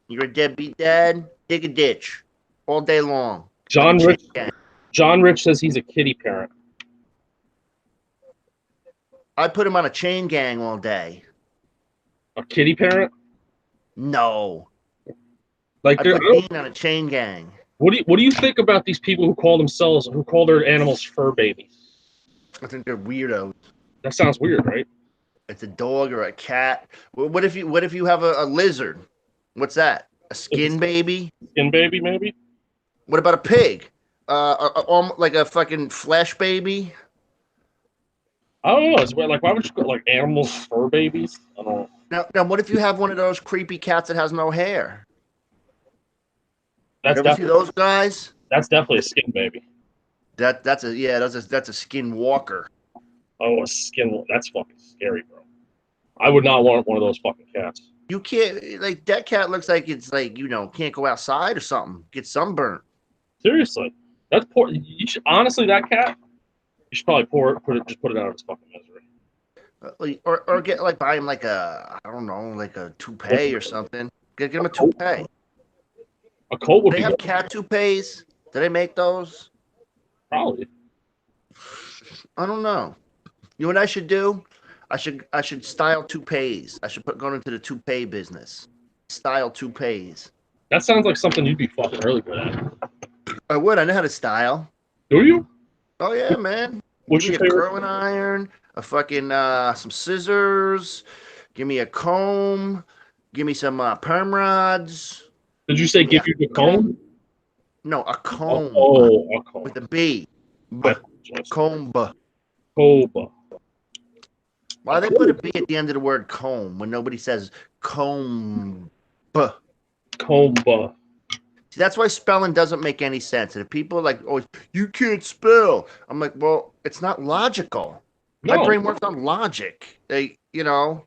you're a deadbeat dad, dig a ditch all day long. John Rich says he's a kitty parent. I'd put him on a chain gang all day. A kitty parent? No. Like I'd put Dean on a chain gang. What do you think about these people who call their animals fur babies? I think they're weirdos. That sounds weird, right? It's a dog or a cat. What if you have a lizard? What's that? A skin baby? Skin baby, maybe? What about a pig? Like a fucking flesh baby? I don't know. It's like, why would you call like animals fur babies? I don't know. Now, what if you have one of those creepy cats that has no hair? That's see those guys? That's definitely a skin baby. That's a skin walker. Oh, a skin. That's fucking scary, bro. I would not want one of those fucking cats. You can't, like, that cat looks like it's like, can't go outside or something. Get sunburnt. Seriously. That's poor. Honestly, that cat, you should probably put it out of its fucking misery. Or get, like, buy him like I don't know, like a toupee or something. Get him a toupee. A coat would Do be they have good. cat toupees? Do they make those? Probably. I don't know. You know what I should do? I should style toupees. I should go into the toupee business. Style toupees. That sounds like something you'd be fucking really good at. I would. I know how to style. Do you? Oh yeah, man. Give What's me your a favorite? curling iron, a fucking some scissors. Give me a comb. Give me some perm rods. Did you say Give me give a you the comb? no a Oh, comb oh, a comb. with a B. I B. apologize. Comb. Coba. Why do they put a B at the end of the word comb when nobody says comb? Comba. See, that's why spelling doesn't make any sense. And if people are like, oh, you can't spell, I'm like, well, it's not logical. My No. brain works on logic.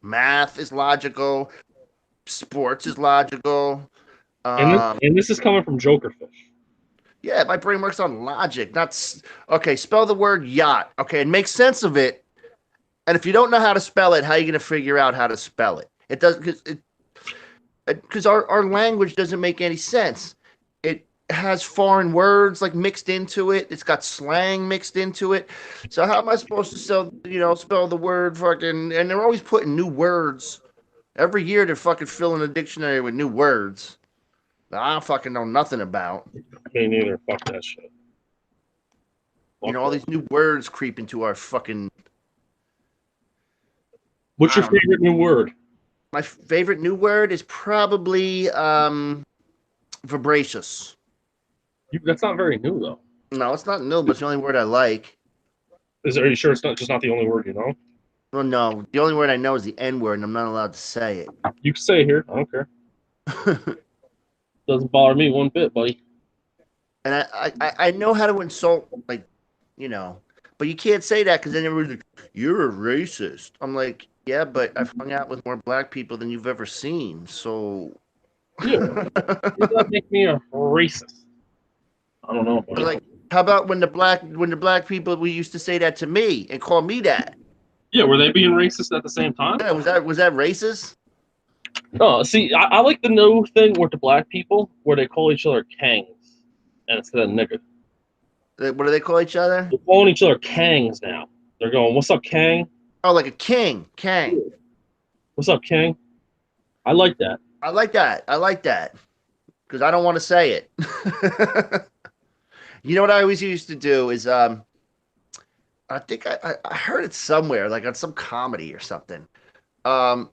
Math is logical, sports is logical. And this is coming from Jokerfish. Yeah, my brain works on logic. Okay. Spell the word yacht. Okay, and make sense of it. And if you don't know how to spell it, how are you going to figure out how to spell it? It does because our language doesn't make any sense. It has foreign words like mixed into it. It's got slang mixed into it. So how am I supposed to spell the word fucking? And they're always putting new words. Every year they're fucking filling the dictionary with new words that I fucking know nothing about. Me neither. Fuck that shit. All these new words creep into our fucking. What's your I don't know. favorite new word? My favorite new word is probably vibracious. That's not very new though. No, it's not new, but it's the only word I like. Are you sure it's not the only word you know? Well, no, the only word I know is the N word, and I'm not allowed to say You can say it here. I don't care. it. Doesn't bother me one bit, buddy. And I know how to insult, but you can't say that because then everybody's like, you're a racist. I'm like, yeah, but I've hung out with more black people than you've ever seen, so. Yeah. Does that make me a racist? I don't know. Buddy. Like, how about when the black people we used to say that to me and call me that? Yeah, were they being racist at the same time? Yeah, was that racist? Oh, see, I like the new thing with the black people where they call each other kangs and instead of nigga. What do they call each other? They're calling each other kangs now. They're going, "What's up, Kang? Oh, like a Kang. What's up, Kang?" I like that. I like that because I don't want to say it. You know what I always used to do is I think I heard it somewhere, like on some comedy or something. Um,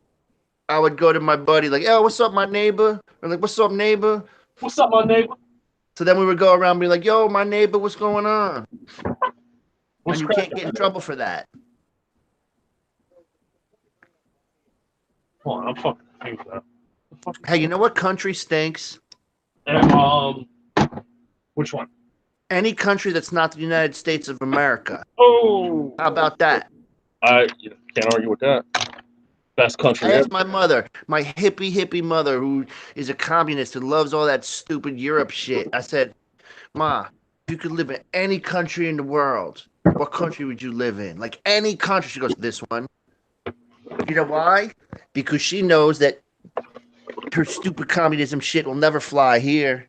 I would go to my buddy, like, "Yo, what's up, my neighbor?" Or like, "What's up, neighbor?" What's up, my neighbor? So then we would go around and be like, "Yo, my neighbor, what's going on?" What's And you cracking? can't get in trouble for that. Hold on, I'm fucking confused now. Hey, you know what country stinks? And, which one? Any country that's not the United States of America. Oh, How about that? I can't argue with that. Best country I ever. asked my mother, my hippie mother, who is a communist and loves all that stupid Europe shit. I said, "Ma, if you could live in any country in the world, what country would you live in? Like any country." She goes, "This one." You know why? Because she knows that her stupid communism shit will never fly here.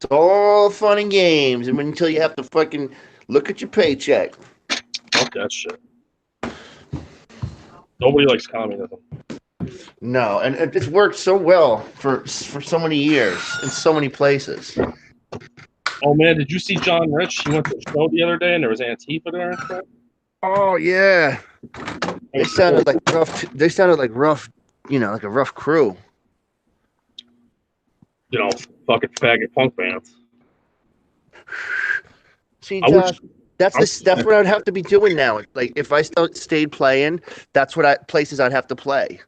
It's all fun and games, and until you have to fucking look at your paycheck. Fuck that shit. Nobody likes communism. No, and it's worked so well for so many years in so many places. Oh man, did you see John Rich? He went to a show the other day and there was Antifa there and stuff. Oh yeah, they sounded like rough. They sounded like rough, like a rough crew. Fucking faggot punk bands. See, I wish Josh, that's what I'd have to be doing now. Like if I stayed playing, that's places I'd have to play.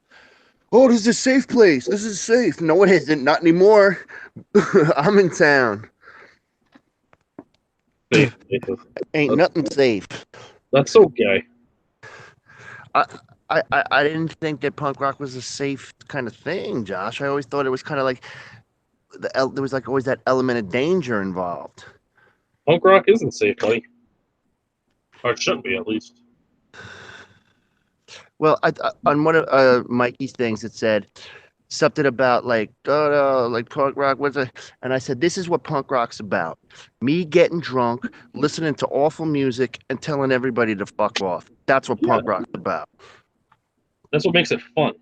Oh, this is a safe place. This is safe. No, it isn't. Not anymore. I'm in town. safe. Ain't nothing safe. That's so gay. I didn't think that punk rock was a safe kind of thing, Josh. I always thought it was kind of like there was like always that element of danger involved. Punk rock isn't safe, buddy. Or it shouldn't be, at least. Well, on one of Mikey's things, it said something about like like punk rock. What's it? And I said, this is what punk rock's about: me getting drunk, listening to awful music, and telling everybody to fuck off. That's what Yeah, punk rock's about. that's what makes it fun.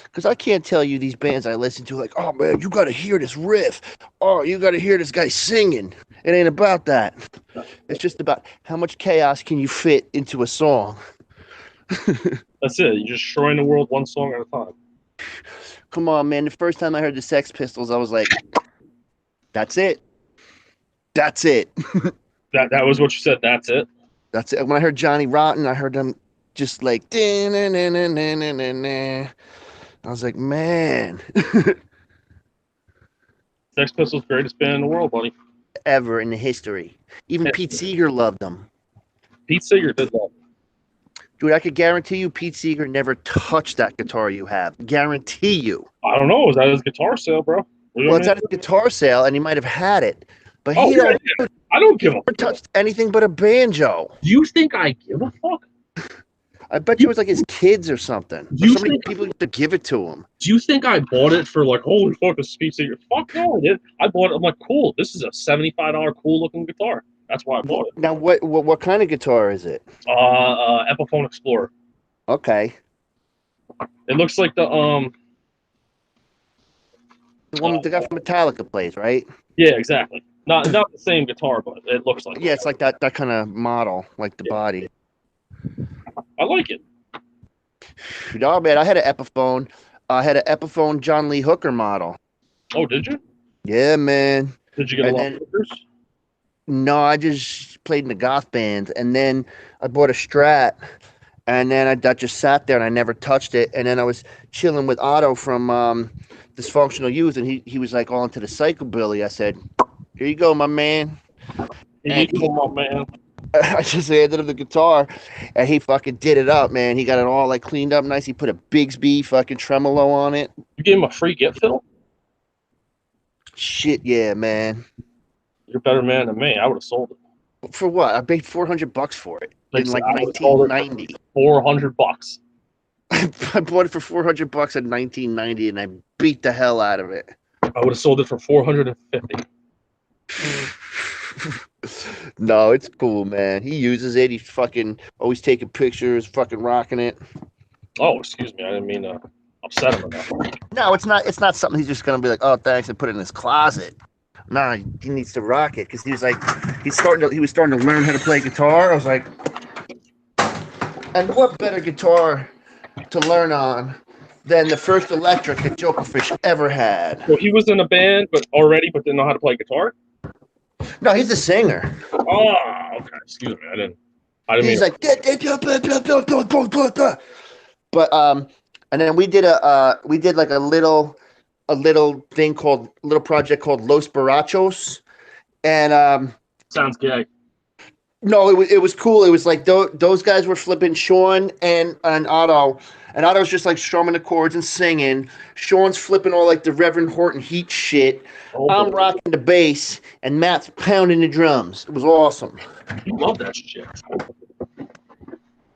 Because I can't tell you these bands I listen to, like, oh man, you got to hear this riff. Oh, you got to hear this guy singing. It ain't about that. It's just about how much chaos can you fit into a song. That's it. You're just destroying the world one song at a time. Come on, man. The first time I heard the Sex Pistols, I was like, that's it. That's it. That was what you said. That's it. That's it. When I heard Johnny Rotten, I heard them just like, I was like, man, Sex Pistols, greatest band in the world, buddy. ever in the history. Even Pete Seeger loved them. Pete Seeger did that. Dude, I could guarantee you Pete Seeger never touched that guitar you have. Guarantee you. I don't know. Was that his guitar sale, bro? Well, it's at his guitar sale, and he might have had it, but Oh, he yeah, yeah. I don't give a never touched anything but a banjo. Do you think I give a fuck? I bet you it was like his kids or something. Or so many people used to give it to him. Do you think I bought it for like, holy fuck, this is Pete Seeger? Fuck no, I did. I bought it. I'm like, cool. This is a $75 cool looking guitar. That's why I bought it. Now, what kind of guitar is it? Epiphone Explorer. Okay. It looks like the The guy from Metallica plays, right? Yeah, exactly. Not the same guitar, but it looks like. Yeah, it's like that kind of model, like the body. I like it. No, man, I had an Epiphone. I had an Epiphone John Lee Hooker model. Oh, did you? Yeah, man. Did you get a lot of hookers? No, I just played in the goth band, and then I bought a Strat, and then I just sat there and I never touched it. And then I was chilling with Otto from Dysfunctional Youth, and he was like all into the psychobilly. I said, "Here you go, my man." Here you go, my man. I just handed him the guitar, and he fucking did it up, man. He got it all like cleaned up nice. He put a Bigsby fucking tremolo on it. You gave him a free gift fiddle? Shit, yeah, man. You're a better man than me. I would have sold it. For what? I paid $400 for it in like I would've sold it for 1990. $400. I bought it for $400 in 1990, and I beat the hell out of it. I would have sold it for $450. No, it's cool, man. He uses it. He's fucking always taking pictures, fucking rocking it. Oh, excuse me. I didn't mean to upset him enough. No, it's not. It's not something he's just gonna be like, oh, thanks, and put it in his closet. Nah, he needs to rock it because he was starting to learn how to play guitar. I was like, and what better guitar to learn on than the first electric that Jokerfish ever had? So he was in a band, but didn't know how to play guitar. No, he's a singer. Oh, okay. Excuse me. I didn't. He's like, but and then we did like a little project called Los Barachos, and Sounds gay. no, it was cool. It was like those guys were flipping Sean and Otto. And Otto's just like strumming the chords and singing. Sean's flipping all like the Reverend Horton Heat shit. Oh, I'm rocking the bass, and Matt's pounding the drums. It was awesome. You love that shit.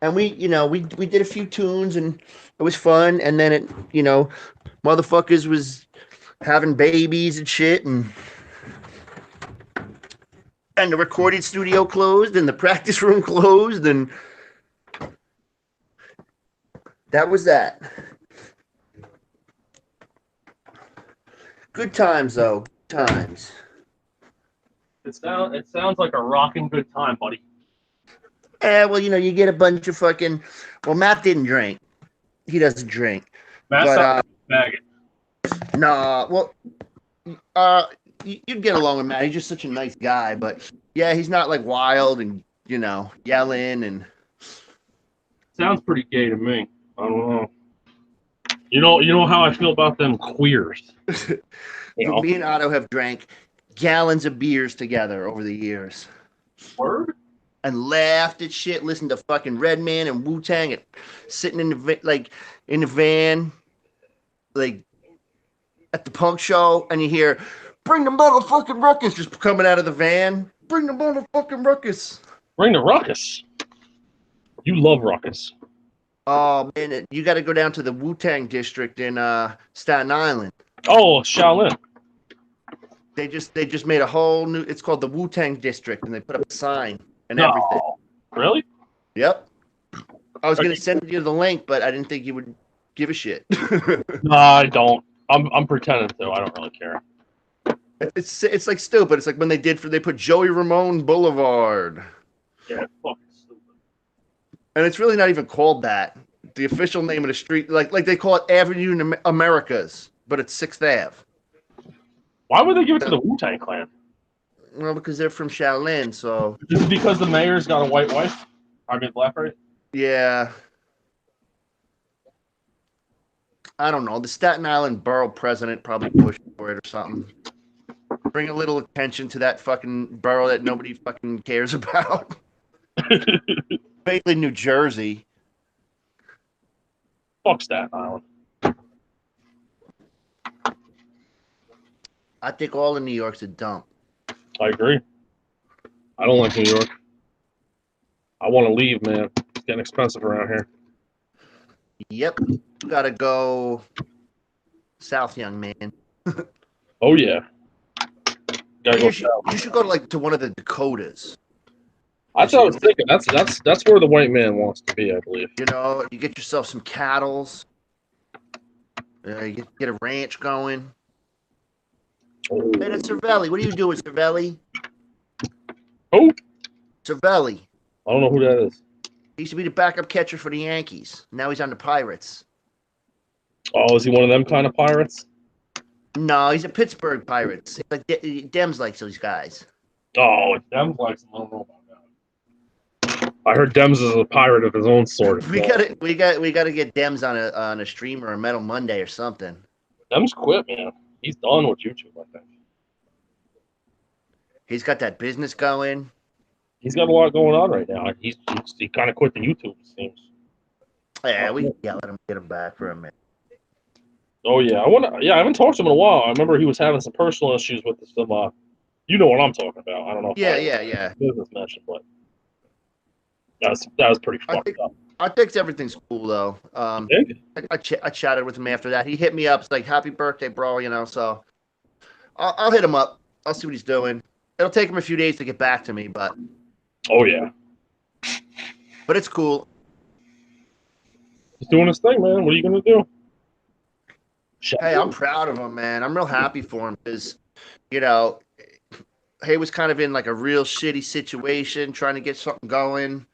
And we did a few tunes, and it was fun. And then it, motherfuckers was having babies and shit, and the recording studio closed, and the practice room closed, and that was that. Good times, though. Good times. It sounds like a rocking good time, buddy. Yeah, well, you get a bunch of fucking. Well, Matt didn't drink. He doesn't drink. Matt's not bagging. Nah, well, you'd get along with Matt. He's just such a nice guy. But yeah, he's not like wild and yelling and. Sounds pretty gay to me. I don't know. You know how I feel about them queers. Me and Otto have drank gallons of beers together over the years. Word? And laughed at shit, listened to fucking Redman and Wu-Tang, and sitting in the van, like at the punk show, and you hear, "Bring the motherfucking ruckus," just coming out of the van. Bring the motherfucking ruckus. Bring the ruckus. You love ruckus. Oh man, you got to go down to the Wu-Tang district in Staten Island. Oh, Shaolin. They just made a whole new. It's called the Wu-Tang district, and they put up a sign and everything. No, really? Yep. I was Are gonna you- send you the link, but I didn't think you would give a shit. No, I don't. I'm pretending to. I don't really care. It's like stupid. It's like when they put Joey Ramone Boulevard, Yeah, fucking stupid. and it's really not even called that. The official name of the street, like they call it Avenue Americas, but it's Sixth Ave. Why would they give it to the Wu Tang Clan? Well, because they're from Shaolin, so Is it because the mayor's got a white wife? I mean, black, right? yeah. I don't know. The Staten Island borough president probably pushed for it or something. Bring a little attention to that fucking borough that nobody fucking cares about. Basically, New Jersey. Fuck Staten Island. I think all of New York's a dump. I agree. I don't like New York. I want to leave, man. It's getting expensive around here. Yep. You gotta go south, young man. Oh yeah. Gotta go You should, south. you should go to like to one of the Dakotas. That's what I was thinking. That's where the white man wants to be, I believe. You know, you get yourself some cattles. You get a ranch going. Oh. Hey, that's Cervelli. What are you doing, Cervelli? Who? Cervelli. I don't know who that is. He used to be the backup catcher for the Yankees. Now he's on the Pirates. Oh, is he one of them kind of pirates? No, he's a Pittsburgh Pirates. Like Dems likes those guys. Oh, Dems likes him. I don't know about that. I heard Dems is a pirate of his own sort. We gotta get Dems on a stream or a Metal Monday or something. Dems quit, man. He's done with YouTube, I think. He's got that business going. He's got a lot going on right now. He kind of quit the YouTube, it seems. Yeah, let him get him back for a minute. Oh yeah, I haven't talked to him in a while. I remember he was having some personal issues with some. You know what I'm talking about. I don't know. Yeah. Business mention, but that was pretty fucked up. I think everything's cool though. I chatted with him after that. He hit me up. It's like, "Happy birthday, bro!" You know. So I'll hit him up. I'll see what he's doing. It'll take him a few days to get back to me, but Oh yeah, it's cool. he's doing his thing, man. What are you gonna do? Hey, I'm proud of him, man. I'm real happy for him because, you know, he was kind of in like a real shitty situation, trying to get something going.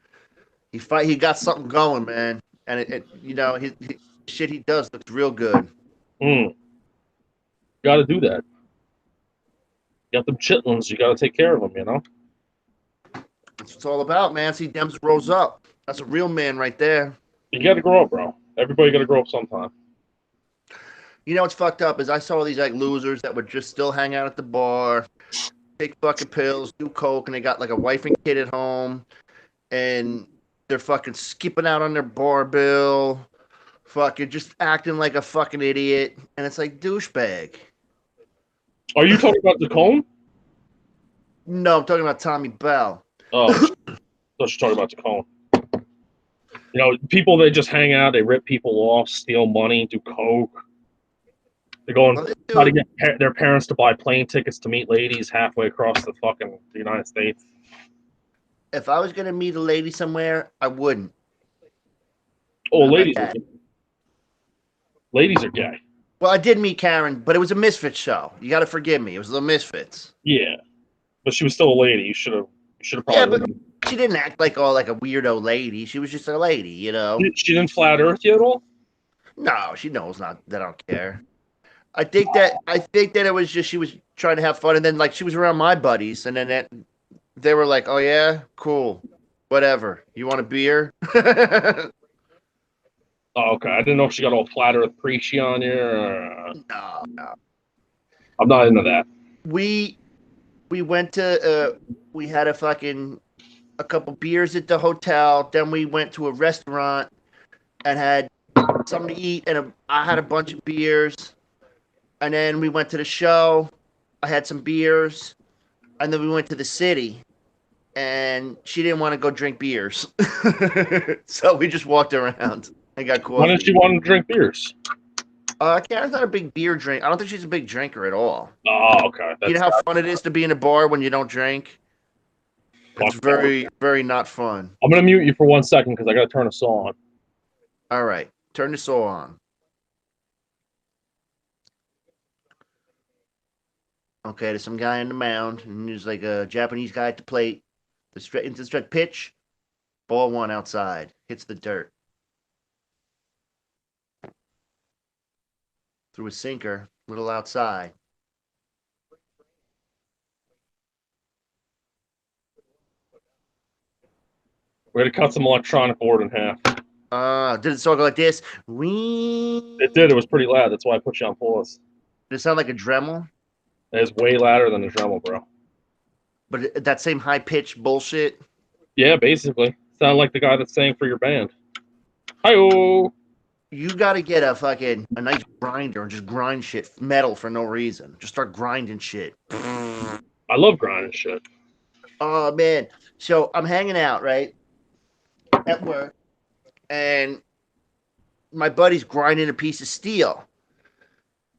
He got something going, man, and it you know, his shit he does looks real good. Got to do that. You got them chitlins. You got to take care of them. You know. That's what it's all about, man. See, Dems rose up. That's a real man right there. You got to grow up, bro. Everybody got to grow up sometime. You know what's fucked up is I saw these like losers that would just still hang out at the bar, take fucking pills, do coke, and they got like a wife and kid at home, and they're fucking skipping out on their bar bill, fucking just acting like a fucking idiot, and it's like douchebag. Are you talking about the cone? No, I'm talking about Tommy Bell. Oh, I thought you're talking about the cone. You know, people, they just hang out, they rip people off, steal money, do coke. They're going try to get their parents to buy plane tickets to meet ladies halfway across the fucking United States. If I was gonna meet a lady somewhere, I wouldn't. Oh, ladies are gay. Well, I did meet Karen, but it was a Misfits show. You got to forgive me. It was the Misfits. Yeah, but she was still a lady. You should have probably. Yeah, but she didn't act like like a weirdo lady. She was just a lady, you know. She didn't flat earth you at all. No, she knows not that I don't care. I think that it was just she was trying to have fun, and then like she was around my buddies, and then they were like, "Oh yeah, cool, whatever. You want a beer?" Oh, okay. I didn't know if she got all flat earth preachy on you. No. I'm not into that. We went to we had a couple beers at the hotel. Then we went to a restaurant and had something to eat, and I had a bunch of beers. And then we went to the show. I had some beers, and then we went to the city. And she didn't want to go drink beers, so we just walked around. I got Why didn't coffee. you want to drink beers? Karen's not a big beer drink. I don't think she's a big drinker at all. Oh, okay. You know how fun it is to be in a bar when you don't drink? It's very, very not fun. I'm gonna mute you for 1 second because I gotta turn a song on. All right, turn this all on. Okay, there's some guy on the mound, and there's like a Japanese guy at the plate. Into the stretch pitch, ball one outside, hits the dirt. Through a sinker, little outside. We're gonna cut some electronic board in half. Did it song go like this? It did. It was pretty loud. That's why I put you on pause. Did it sound like a Dremel? It's way louder than a Dremel, bro. But that same high pitched bullshit. Yeah, basically. Sound like the guy that sang for your band. Hi-oh! You got to get a nice grinder and just grind shit metal for no reason. Just start grinding shit. I love grinding shit. Oh man! So I'm hanging out right at work, and my buddy's grinding a piece of steel.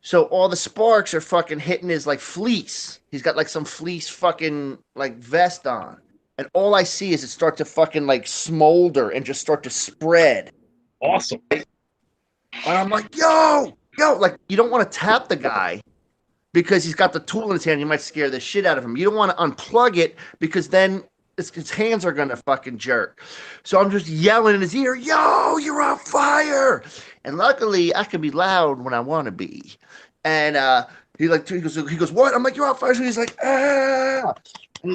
So all the sparks are fucking hitting his like fleece. He's got like some fleece fucking like vest on. And all I see is it start to fucking like smolder and just start to spread. Awesome. And I'm like, yo, like you don't want to tap the guy because he's got the tool in his hand. You might scare the shit out of him. You don't want to unplug it because then his hands are going to fucking jerk. So I'm just yelling in his ear, yo, you're on fire. And luckily I can be loud when I want to be. And he goes, what? I'm like, you're on fire. So he's like, ah. And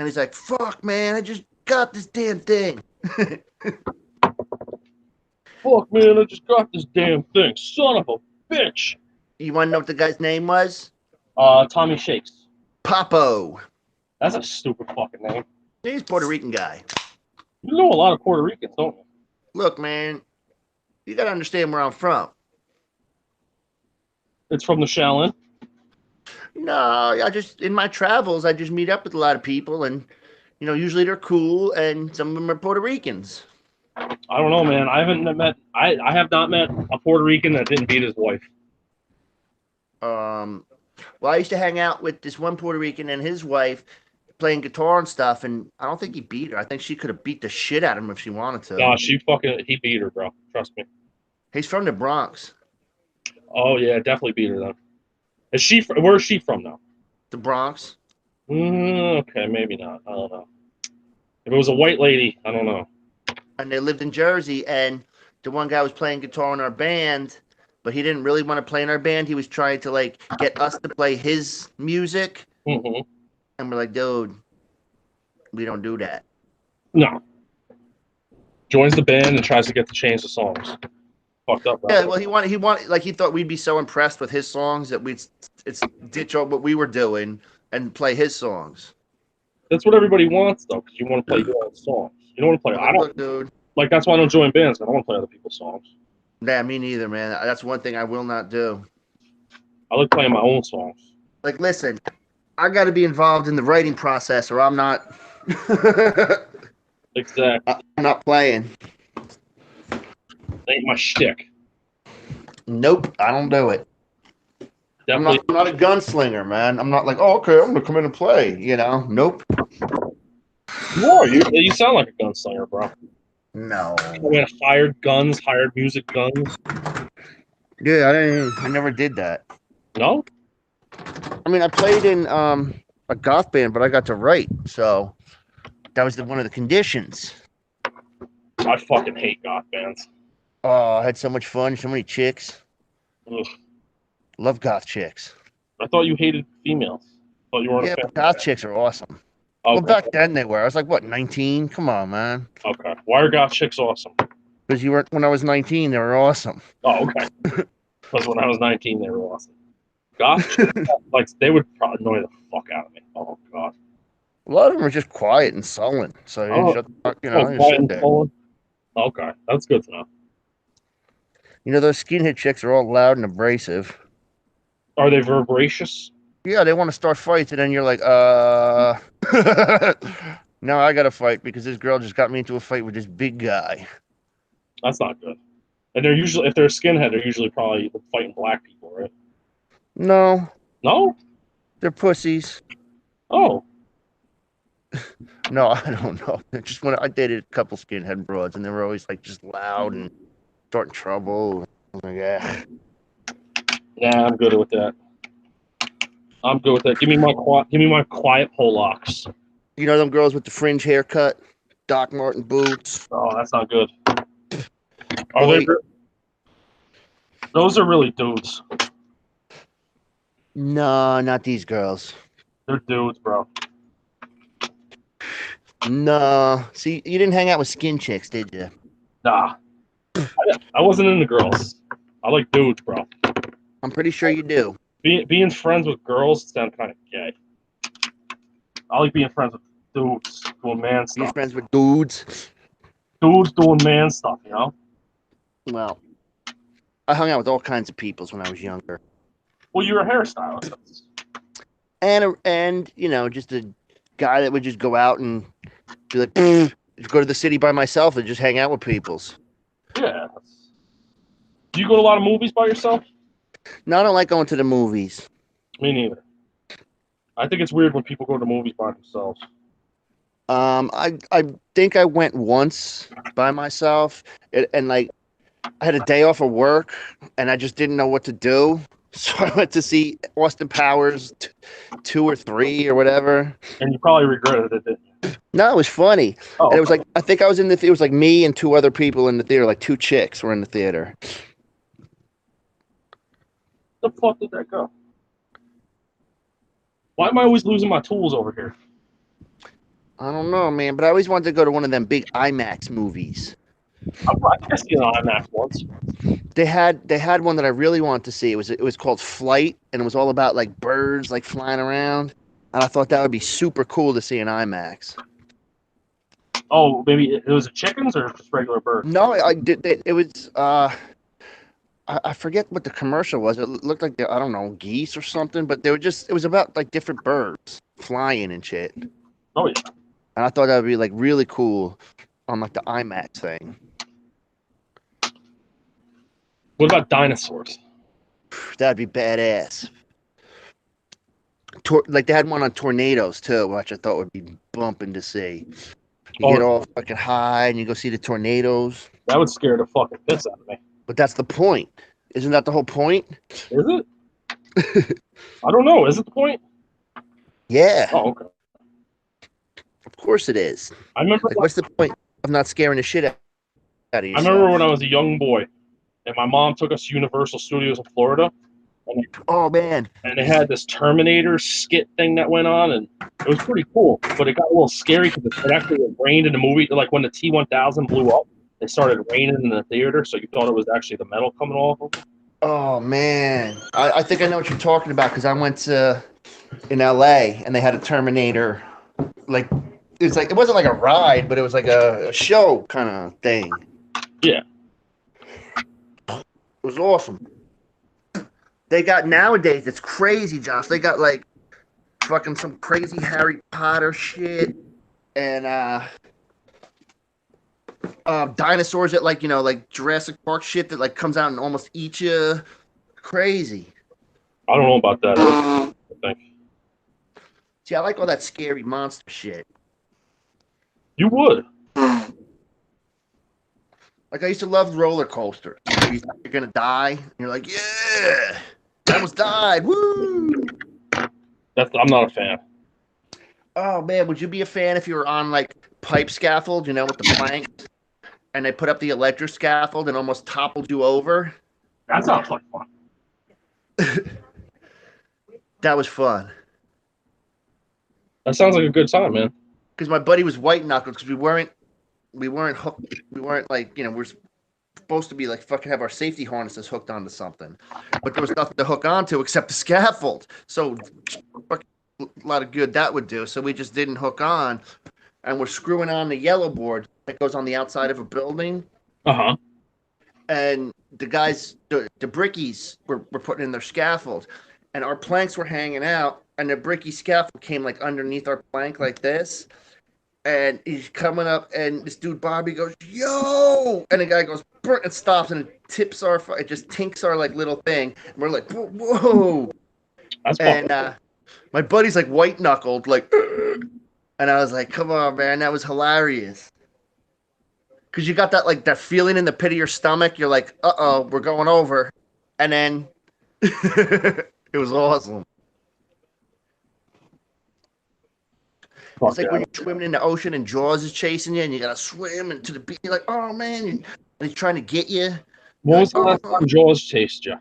he's like, fuck, man, I just got this damn thing. Fuck, man, I just got this damn thing. Son of a bitch. You want to know what the guy's name was? Tommy Shakes. Papo. That's a stupid fucking name. He's a Puerto Rican guy. You know a lot of Puerto Ricans, don't you? Look, man, you got to understand where I'm from. It's from the Shaolin? No, in my travels, I just meet up with a lot of people, and, usually they're cool, and some of them are Puerto Ricans. I don't know, man. I have not met a Puerto Rican that didn't beat his wife. Well, I used to hang out with this one Puerto Rican and his wife playing guitar and stuff, and I don't think he beat her. I think she could have beat the shit out of him if she wanted to. No, he beat her, bro. Trust me. He's from the Bronx. Oh, yeah, definitely beat her, then. Where is she from, now? The Bronx? Okay, maybe not. I don't know. If it was a white lady, I don't know. And they lived in Jersey, and the one guy was playing guitar in our band, but he didn't really want to play in our band. He was trying to, like, get us to play his music. Mm-hmm. And we're like, dude, we don't do that. No. Joins the band and tries to get to change the songs. Fucked up. Right? Yeah, well, he thought we'd be so impressed with his songs that we'd ditch what we were doing and play his songs. That's what everybody wants, though, because you want to play your own songs. You don't want to play. I don't, look, dude. Like, that's why I don't join bands. I don't want to play other people's songs. Yeah, me neither, man. That's one thing I will not do. I like playing my own songs. Like, listen, I got to be involved in the writing process, or I'm not. Exactly. I'm not playing. Ain't my shtick. Nope, I don't do it. Definitely. I'm not a gunslinger, man. I'm not like, oh, okay, I'm gonna come in and play. Nope. You are. You sound like a gunslinger, bro. No. I mean, hired music guns. Yeah, I never did that. No. I mean, I played in a goth band, but I got to write, so that was one of the conditions. I fucking hate goth bands. Oh, I had so much fun, so many chicks. Ugh. Love goth chicks. I thought you hated females. I thought you weren't a fan. But goth chicks are awesome. Okay. Well, back then they were. I was like, what, 19? Come on, man. Okay. Why are goth chicks awesome? Because when I was 19, they were awesome. Oh, okay. Because when I was 19, they were awesome. Goth chicks, like, they would probably annoy the fuck out of me. Oh, God. A lot of them are just quiet and sullen. So you shut the fuck, you sit there. Okay, that's good to know. Those skinhead chicks are all loud and abrasive. Are they vibracious? Yeah, they want to start fights, and then you're like, no, I got to fight because this girl just got me into a fight with this big guy. That's not good. And they're usually, if they're a skinhead, they're usually probably fighting black people, right? No, No? they're pussies. Oh, No, I don't know. Just when I dated a couple skinhead broads, and they were always like just loud and starting trouble. I was like, yeah. yeah, I'm good with that. I'm good with that. Give me my quiet Polacks. You know them girls with the fringe haircut, Doc Martin boots. Oh, that's not good. Are they? Boy, Those are really dudes. no, not these girls. They're dudes, bro. No. See, you didn't hang out with skin chicks, did you? Nah, I wasn't into girls. I like dudes, bro. I'm pretty sure you do. Being friends with girls sound kind of gay. I like being friends with dudes doing man Being stuff. friends with dudes. Dudes doing man stuff, you know? Well, I hung out with all kinds of peoples when I was younger. Well, you're a hairstylist. And you know, just a guy that would just go out and be like, go to the city by myself and just hang out with peoples. Yeah. Do you go to a lot of movies by yourself? No, I don't like going to the movies. Me neither. I think it's weird when people go to movies by themselves. I think I went once by myself, and like I had a day off of work, and I just didn't know what to do, so I went to see Austin Powers 2 or 3 or whatever. And you probably regretted it, didn't you? No, it was funny. Oh, And it was like I think I was in it was like me and 2 other people in the theater, like 2 chicks were in the theater. the fuck did that go? Why am I always losing my tools over here? I don't know, man, but I always wanted to go to one of them big IMAX movies. I guess you know IMAX once. They had one that I really wanted to see. It was called Flight, and it was all about like birds like flying around. And I thought that would be super cool to see in IMAX. Oh, maybe it was a chickens or just regular birds? No, I did. It was. I forget what the commercial was. It looked like I don't know, geese or something. But they were just. It was about like different birds flying and shit. And Oh yeah. I thought that would be like really cool on like the IMAX thing. What about dinosaurs? That'd be badass. Like they had one on tornadoes too, which I thought would be bumping to see. You get all fucking high and you go see the tornadoes. That would scare the fucking piss out of me. But that's the point. Isn't that the whole point? Is it? I don't know. Is it the point? Yeah. Oh, okay. Of course it is. I remember. Like, what's the point of not scaring the shit out of yourself? I remember when I was a young boy, and my mom took us to Universal Studios in Florida, Oh man. and they had this Terminator skit thing that went on, and it was pretty cool. But it got a little scary because it actually rained in the movie. Like when the T-1000 blew up, it started raining in the theater, so you thought it was actually the metal coming off. Oh man. I think I know what you're talking about because I went to in LA and they had a Terminator. Like it's like it wasn't like a ride, but it was like a show kind of thing. Yeah. It was awesome. They got nowadays, it's crazy, Josh. They got like fucking some crazy Harry Potter shit and dinosaurs that like, you know, like Jurassic Park shit that like comes out and almost eats you. Crazy. I don't know about that. I think See, I like all that scary monster shit. you would. Like I used to love roller coasters. You're gonna die, and you're like, yeah, I almost died. Woo! I'm not a fan. Oh man, would you be a fan if you were on like pipe scaffold, you know, with the planks, and they put up the electric scaffold and almost toppled you over? That sounds like fun. That was fun. That sounds like a good time, man. Because my buddy was white knuckled because we weren't hooked. We weren't like, you know, we're supposed to be like fucking have our safety harnesses hooked onto something, but there was nothing to hook onto except the scaffold. So a lot of good that would do. So we just didn't hook on, and we're screwing on the yellow board that goes on the outside of a building. Uh-huh. And the guys, the brickies were putting in their scaffold, and our planks were hanging out, and the bricky scaffold came like underneath our plank like this. and he's coming up, and this dude Bobby goes, "Yo!" And the guy goes, "Brr," and stops, and it tips our, it just tinks our like little thing. And we're like, "Whoa!" That's And fucking. my buddy's like white knuckled, like, and I was like, "Come on, man, that was hilarious." Because you got that like that feeling in the pit of your stomach. You're like, "Uh oh, we're going over," and then it was awesome. It's Fuck like when yeah. you're swimming in the ocean and Jaws is chasing you, and you gotta swim into the beach. You're like, "Oh man," and he's trying to get you. You're When like, was the "Oh, last time Jaws chased you?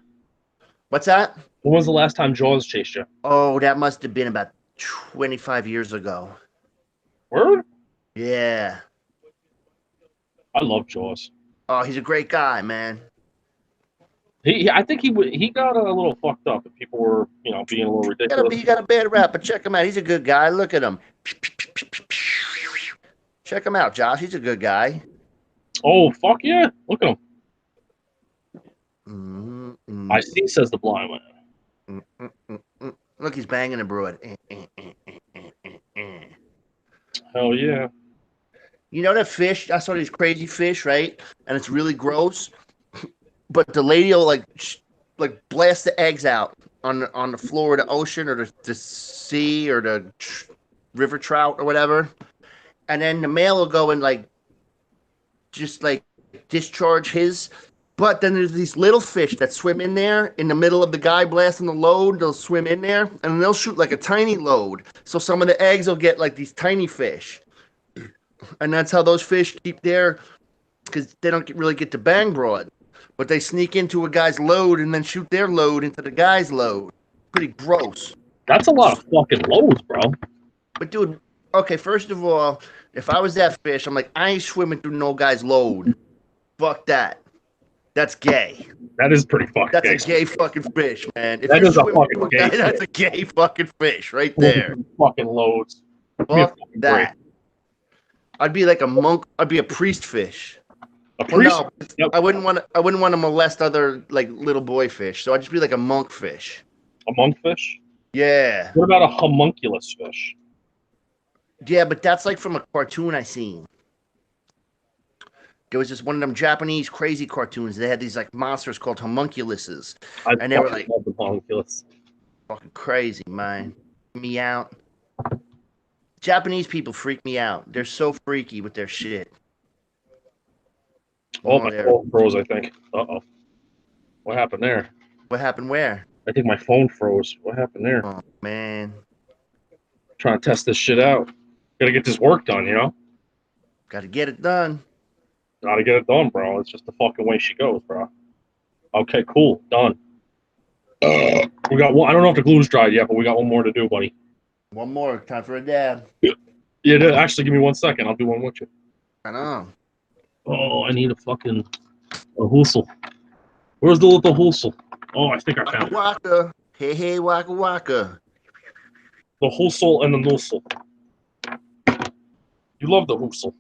what's that?" When was the last time Jaws chased you? Oh, that must have been about 25 years ago. Word? Yeah. I love Jaws. Oh, he's a great guy, man. I think he got a little fucked up, and people were, being a little ridiculous. He got a bad rap, but check him out. He's a good guy. Look at him. Check him out, Josh. He's a good guy. Oh fuck yeah! Look at him. Mm-hmm. I see, says the blind man. Look, he's banging a broad. Hell yeah. You know that fish? I saw these crazy fish, right? And it's really gross. But the lady will like blast the eggs out on the floor of the ocean or the sea or the river trout or whatever, and then the male will go and like just like discharge his. But then there's these little fish that swim in there in the middle of the guy blasting the load. They'll swim in there and they'll shoot like a tiny load. So some of the eggs will get like these tiny fish, and that's how those fish keep their, because they don't really get to bang broad, but they sneak into a guy's load and then shoot their load into the guy's load. Pretty gross. That's a lot of fucking loads, bro. But dude, okay, first of all, if I was that fish, I'm like, I ain't swimming through no guy's load. Fuck that. That's gay. That is pretty fucking That's gay. a gay fucking fish, man. If That you're is a swimming fucking through a gay guy, that's a gay fucking fish right there. Fucking loads. Fuck that. I'd be like a monk. I'd be a priest fish. A Well, priest? no, Yep. I wouldn't want to. I wouldn't want to molest other like little boy fish. So I'd just be like a monk fish. A monkfish? Yeah, What about a homunculus fish? yeah, but that's like from a cartoon I seen. There was this one of them Japanese crazy cartoons. They had these like monsters called homunculuses, and they were like love the homunculus. fucking crazy, man. Me out. Japanese people freak me out. They're so freaky with their shit. Oh, my phone froze, I think. Uh-oh. What happened there? What happened where? I think my phone froze. What happened there? Oh, man. Trying to test this shit out. Gotta get this work done, Got to get it done. Gotta get it done, bro. It's just the fucking way she goes, bro. Okay, cool. Done. We got one. I don't know if the glue's dried yet, but we got one more to do, buddy. One more. Time for a dab. Yeah, actually, give me 1 second. I'll do one with you. I know. Oh, I need a hoosel. Where's the little hoosel? Oh, I think I found it. Waka. Hey, hey, waka waka. The hoosel and the noosel. You love the hoosel.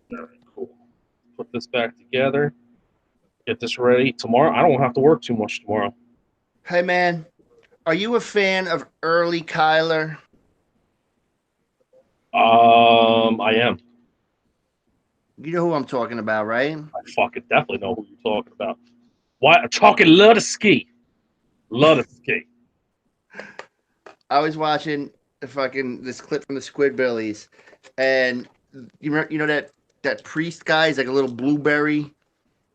Very cool. Put this back together. Get this ready. Tomorrow, I don't have to work too much tomorrow. Hey, man. Are you a fan of Early Kyler? I am. You know who I'm talking about, right? I fucking definitely know who you're talking about. Why? I'm talking love to ski. Love to ski. I was watching this clip from the Squidbillies, and you know that priest guy is like a little blueberry,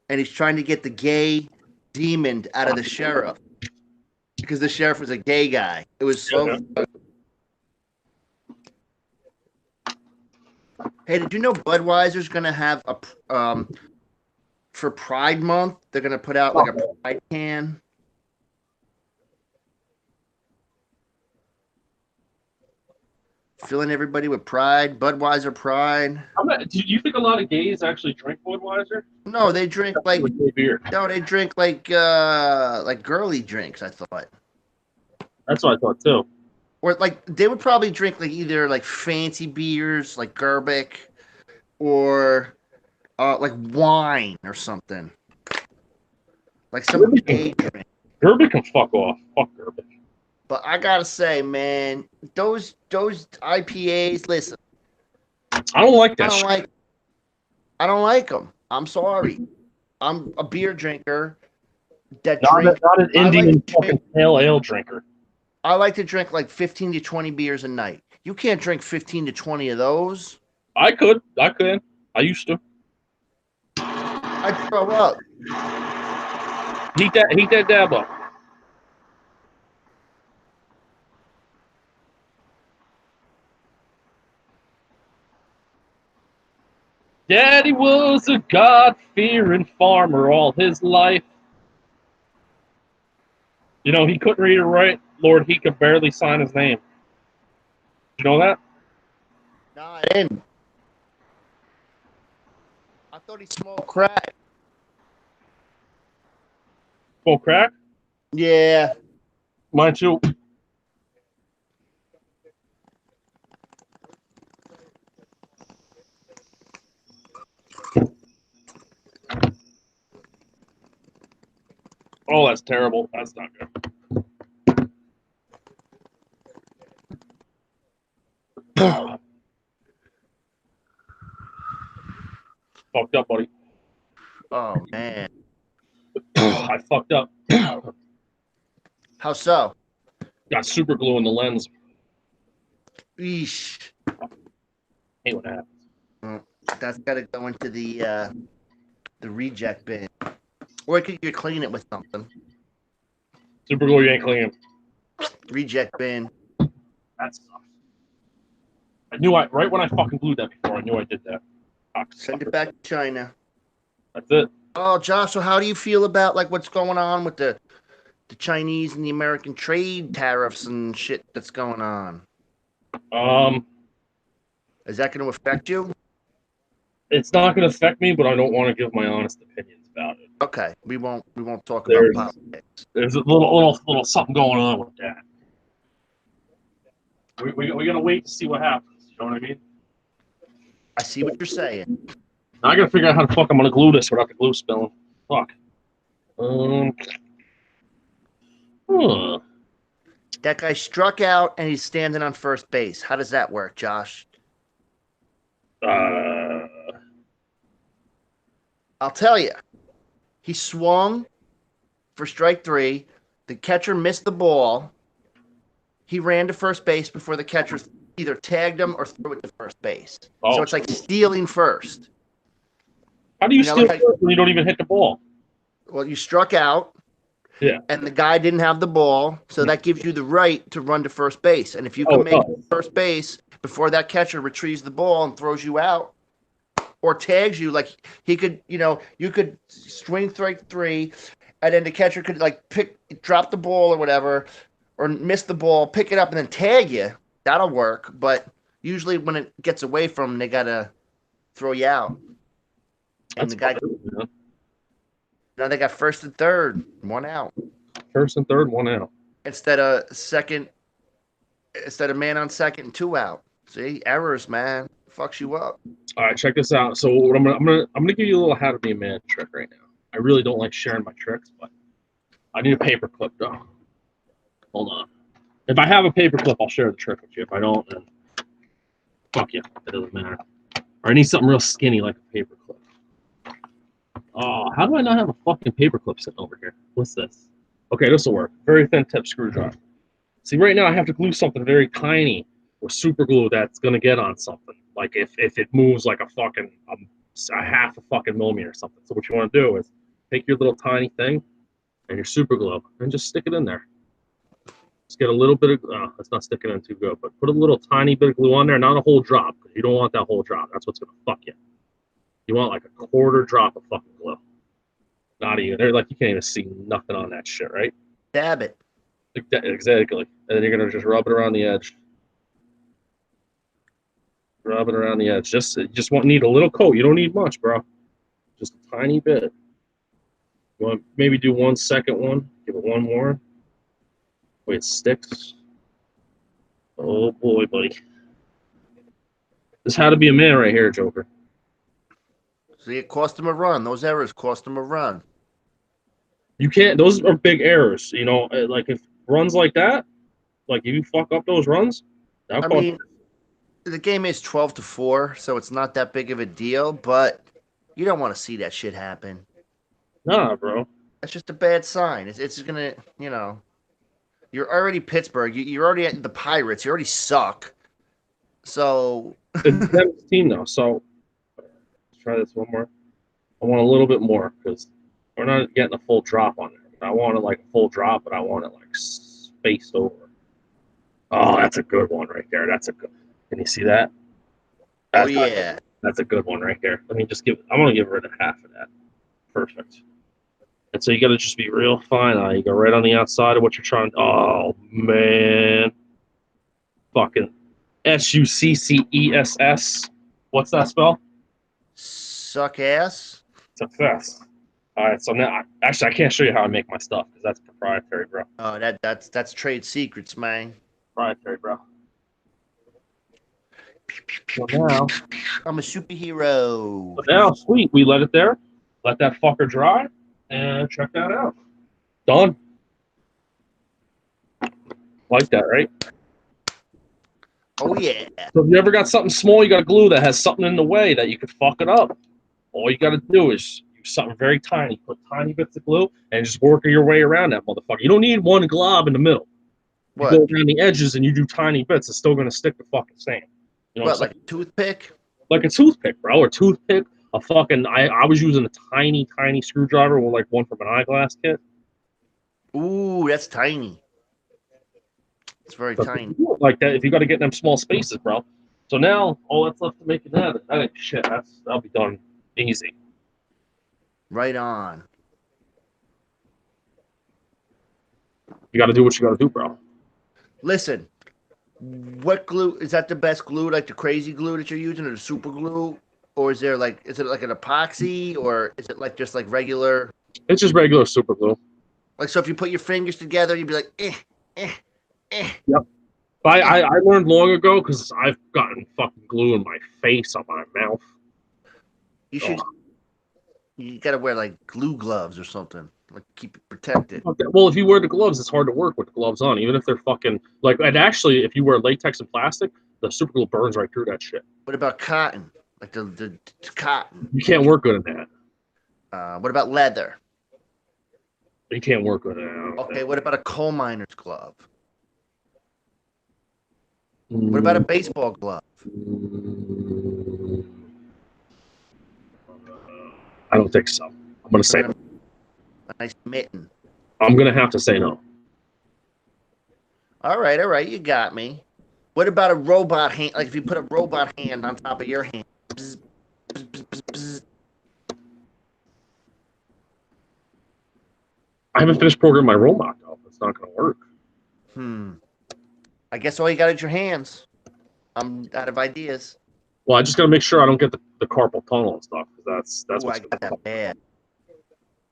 and he's trying to get the gay demon out of the sheriff because the sheriff was a gay guy. It was so. Hey, did you know Budweiser's gonna have a for Pride Month? They're gonna put out like a Pride can. Filling everybody with Pride, Budweiser Pride. Do you think a lot of gays actually drink Budweiser? No, they drink like beer. No, they drink like girly drinks. I thought. That's what I thought too. Or like they would probably drink like either like fancy beers like Gerbic, or like wine or something. Like some gay drink. Gerbic can fuck off. Fuck Gerbic. But I gotta say, man, those IPAs. Listen, I don't like I that don't shit. like. I don't like them. I'm sorry. I'm a beer drinker that drink. Not an I like Indian to fucking drink. pale ale drinker. I like to drink like 15 to 20 beers a night. You can't drink 15 to 20 of those. I could. I used to. I'd throw up. Heat that dab up. Daddy was a God-fearing farmer all his life. You know, he couldn't read or write. Lord, he could barely sign his name. You know that? No, I didn't. I thought he smoked crack. Full crack? Yeah. Mine too. Oh, that's terrible. That's not good. Fucked up, buddy. Oh man. I fucked up. How so? Got super glue in the lens. Eesh. Hate when that happens. That's got to go into the reject bin, or you could clean it with something. Super glue, you ain't clean. Reject bin. That sucks. I knew right when I fucking glued that before, I knew I did that. Send it back to China. That's it. Oh, Josh. So how do you feel about like what's going on with the Chinese and the American trade tariffs and shit that's going on? Is that going to affect you? It's not going to affect me, but I don't want to give my honest opinions about it. Okay, we won't talk about politics. There's a little something going on with that. We're gonna wait to see what happens. You know what I mean? I see what you're saying. Now I gotta figure out how the fuck I'm gonna glue this without the glue spilling. Fuck. Huh. That guy struck out and he's standing on first base. How does that work, Josh? I'll tell you. He swung for strike 3. The catcher missed the ball. He ran to first base before the catcher either tagged him or threw it to first base. Oh. So it's like stealing first. How do you steal first when you don't even hit the ball? Well, you struck out. Yeah. And the guy didn't have the ball, so that gives you the right to run to first base. And if you can make first base before that catcher retrieves the ball and throws you out or tags you, like he could, you could swing strike 3, and then the catcher could like drop the ball or whatever, or miss the ball, pick it up, and then tag you. That'll work. But usually when it gets away from them, they gotta throw you out. And the guy. Now they got first and third, 1 out. First and third, 1 out. Instead of man on second and 2 out. See, errors, man, fucks you up. All right, check this out. So what I'm gonna give you a little how to be a man trick right now. I really don't like sharing my tricks, but I need a paper clip though. Hold on. If I have a paper clip, I'll share the trick with you. If I don't, then fuck you. It doesn't matter. Or I need something real skinny like a paper clip. Oh, how do I not have a fucking paperclip sitting over here? What's this? Okay, this will work. Very thin tip screwdriver. See, right now I have to glue something very tiny with super glue that's gonna get on something. Like if it moves like a fucking a half a fucking millimeter or something. So what you want to do is take your little tiny thing and your super glue and just stick it in there. Just get a little bit of. It's not sticking in too good, but put a little tiny bit of glue on there, not a whole drop. You don't want that whole drop. That's what's gonna fuck you. You want like a quarter drop of fucking glue. Not even. They're like, you can't even see nothing on that shit, right? Dab it. Exactly. And then you're going to just rub it around the edge. Rub it around the edge. Just need a little coat. You don't need much, bro. Just a tiny bit. You want maybe do 1 second one. Give it 1 more. Wait, it sticks. Oh boy, buddy. This is how to be a man right here, Joker. See, it cost him a run. Those errors cost him a run. You can't. Those are big errors. Like if runs like that, Like if you fuck up those runs, that'll I cost. mean, the game is 12-4, so it's not that big of a deal, but you don't want to see that shit happen. Nah, bro. That's just a bad sign. It's gonna, you know, you're already Pittsburgh. You're already at the Pirates. You already suck. So It's Denver's team though, so let's try this one more. I want a little bit more because we're not getting a full drop on it. I want it like a full drop, but I want it like spaced over. Oh, that's a good one right there. That's a good. Can you see that? oh That's, yeah. that's a good one right there. Let me just give. I'm gonna give rid of half of that. Perfect. And so you got to just be real fine. You go right on the outside of what you're trying. Oh man, fucking Success. What's that spell? Suck ass. Success. All right. So now, actually, I can't show you how I make my stuff because that's proprietary, bro. Oh, that's trade secrets, man. Proprietary, bro. So now, I'm a superhero. sweet. We let it there. Let that fucker dry, and check that out. Done. Like that, right? Oh yeah. So if you ever got something small, you got a glue that has something in the way that you could fuck it up. All you got to do is use something very tiny. Put tiny bits of glue and just work your way around that motherfucker. You don't need one glob in the middle. You What? go around the edges and you do tiny bits. It's still going to stick the fucking same. You know What, like a toothpick? like a toothpick, bro. A toothpick. A fucking. I was using a tiny screwdriver with like one from an eyeglass kit. Ooh, that's tiny. It's very So tiny. like that, if you got to get in them small spaces, bro. So now all that's left to make it that ain't shit. That'll be done easy. Right on. You got to do what you got to do, bro. Listen, what glue is that? The best glue, like the crazy glue that you're using, or the super glue, or is it like an epoxy, or is it like just like regular? It's just regular super glue. Like, so if you put your fingers together, you'd be like, eh. Yep. I learned long ago because I've gotten fucking glue in my face, on my mouth. You should. You gotta wear like glue gloves or something, like keep it protected. Okay. Well, if you wear the gloves, it's hard to work with the gloves on, even if they're fucking like. And actually, if you wear latex and plastic, the super glue burns right through that shit. What about cotton? Like the cotton. You can't work good in that. What about leather? You can't work good in that. Okay, what about a coal miner's glove? What about a baseball glove? I don't think so. I'm gonna say no. A nice mitten. I'm gonna have to say no. All right, you got me. What about a robot hand? Like if you put a robot hand on top of your hand. Bzz, bzz, bzz, bzz. I haven't finished programming my robot though. It's not gonna work. I guess all you got is your hands. I'm out of ideas. Well, I just gotta make sure I don't get the carpal tunnel and stuff. That's Ooh, what's I got that bad.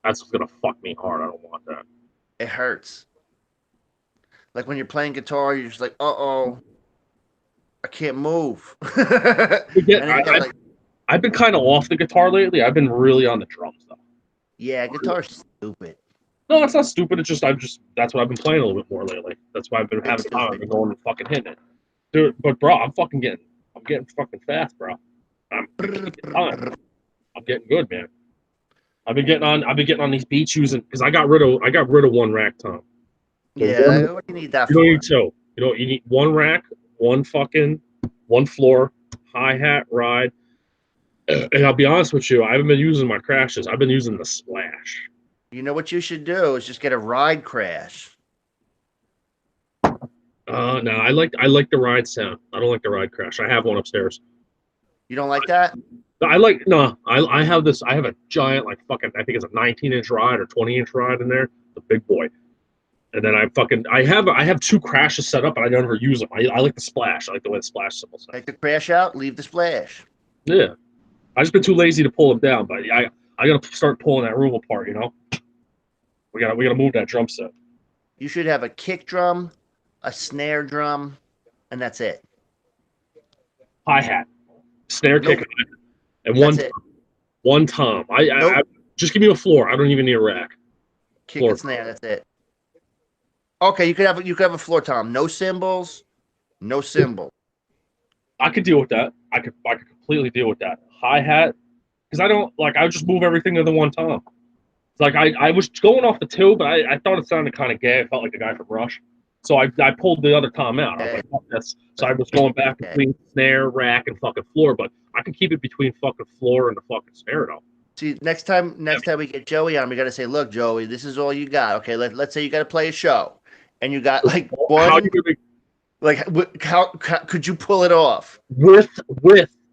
That's what's gonna fuck me hard. I don't want that. It hurts. Like when you're playing guitar, you're just like, uh-oh, I can't move. I've been kind of off the guitar lately. I've been really on the drums though. Yeah, guitar's stupid. No, it's not stupid. It's just that's what I've been playing a little bit more lately. That's why I've been having time. I've been going and fucking hitting it, dude. But bro, I'm getting fucking fast, bro. I'm getting good, man. I've been getting on these beats using because I got rid of one rack, Tom. So yeah, what do you need that for? You don't need two. You need one rack, one floor, hi-hat, ride. And I'll be honest with you, I haven't been using my crashes. I've been using the Slash. You know what you should do is just get a ride crash. No, I like the ride sound. I don't like the ride crash. I have one upstairs. You don't like that? I have this. I have a giant, like fucking, I think it's a 19-inch ride or 20-inch ride in there, the big boy. And then I have two crashes set up, and I never use them. I like the Splash. I like the way the Splash symbol sounds. Take the crash out, leave the splash. Yeah, I just been too lazy to pull them down, but I gotta start pulling that room apart. You know, we gotta move that drum set. You should have a kick drum, a snare drum, and that's it. Hi-hat, snare Nope. kick, and That's one tom. I just give me a floor. I don't even need a rack. Kick Floor. and snare, that's it. Okay, you could have a floor tom. No cymbals, no cymbal. I could deal with that. I could completely deal with that. Hi hat, because I don't like. I just move everything to the one tom. It's like I was going off the two, but I thought it sounded kind of gay. I felt like the guy from Rush, so I pulled the other tom out. I was like, fuck this. So I was going back between snare, rack, and fucking floor, but I can keep it between fucking floor and the fucking snare though. See, next time we get Joey on, we got to say, look, Joey, this is all you got. Okay, let's say you got to play a show, and you got like How one. you gonna Like, how could you pull it off? with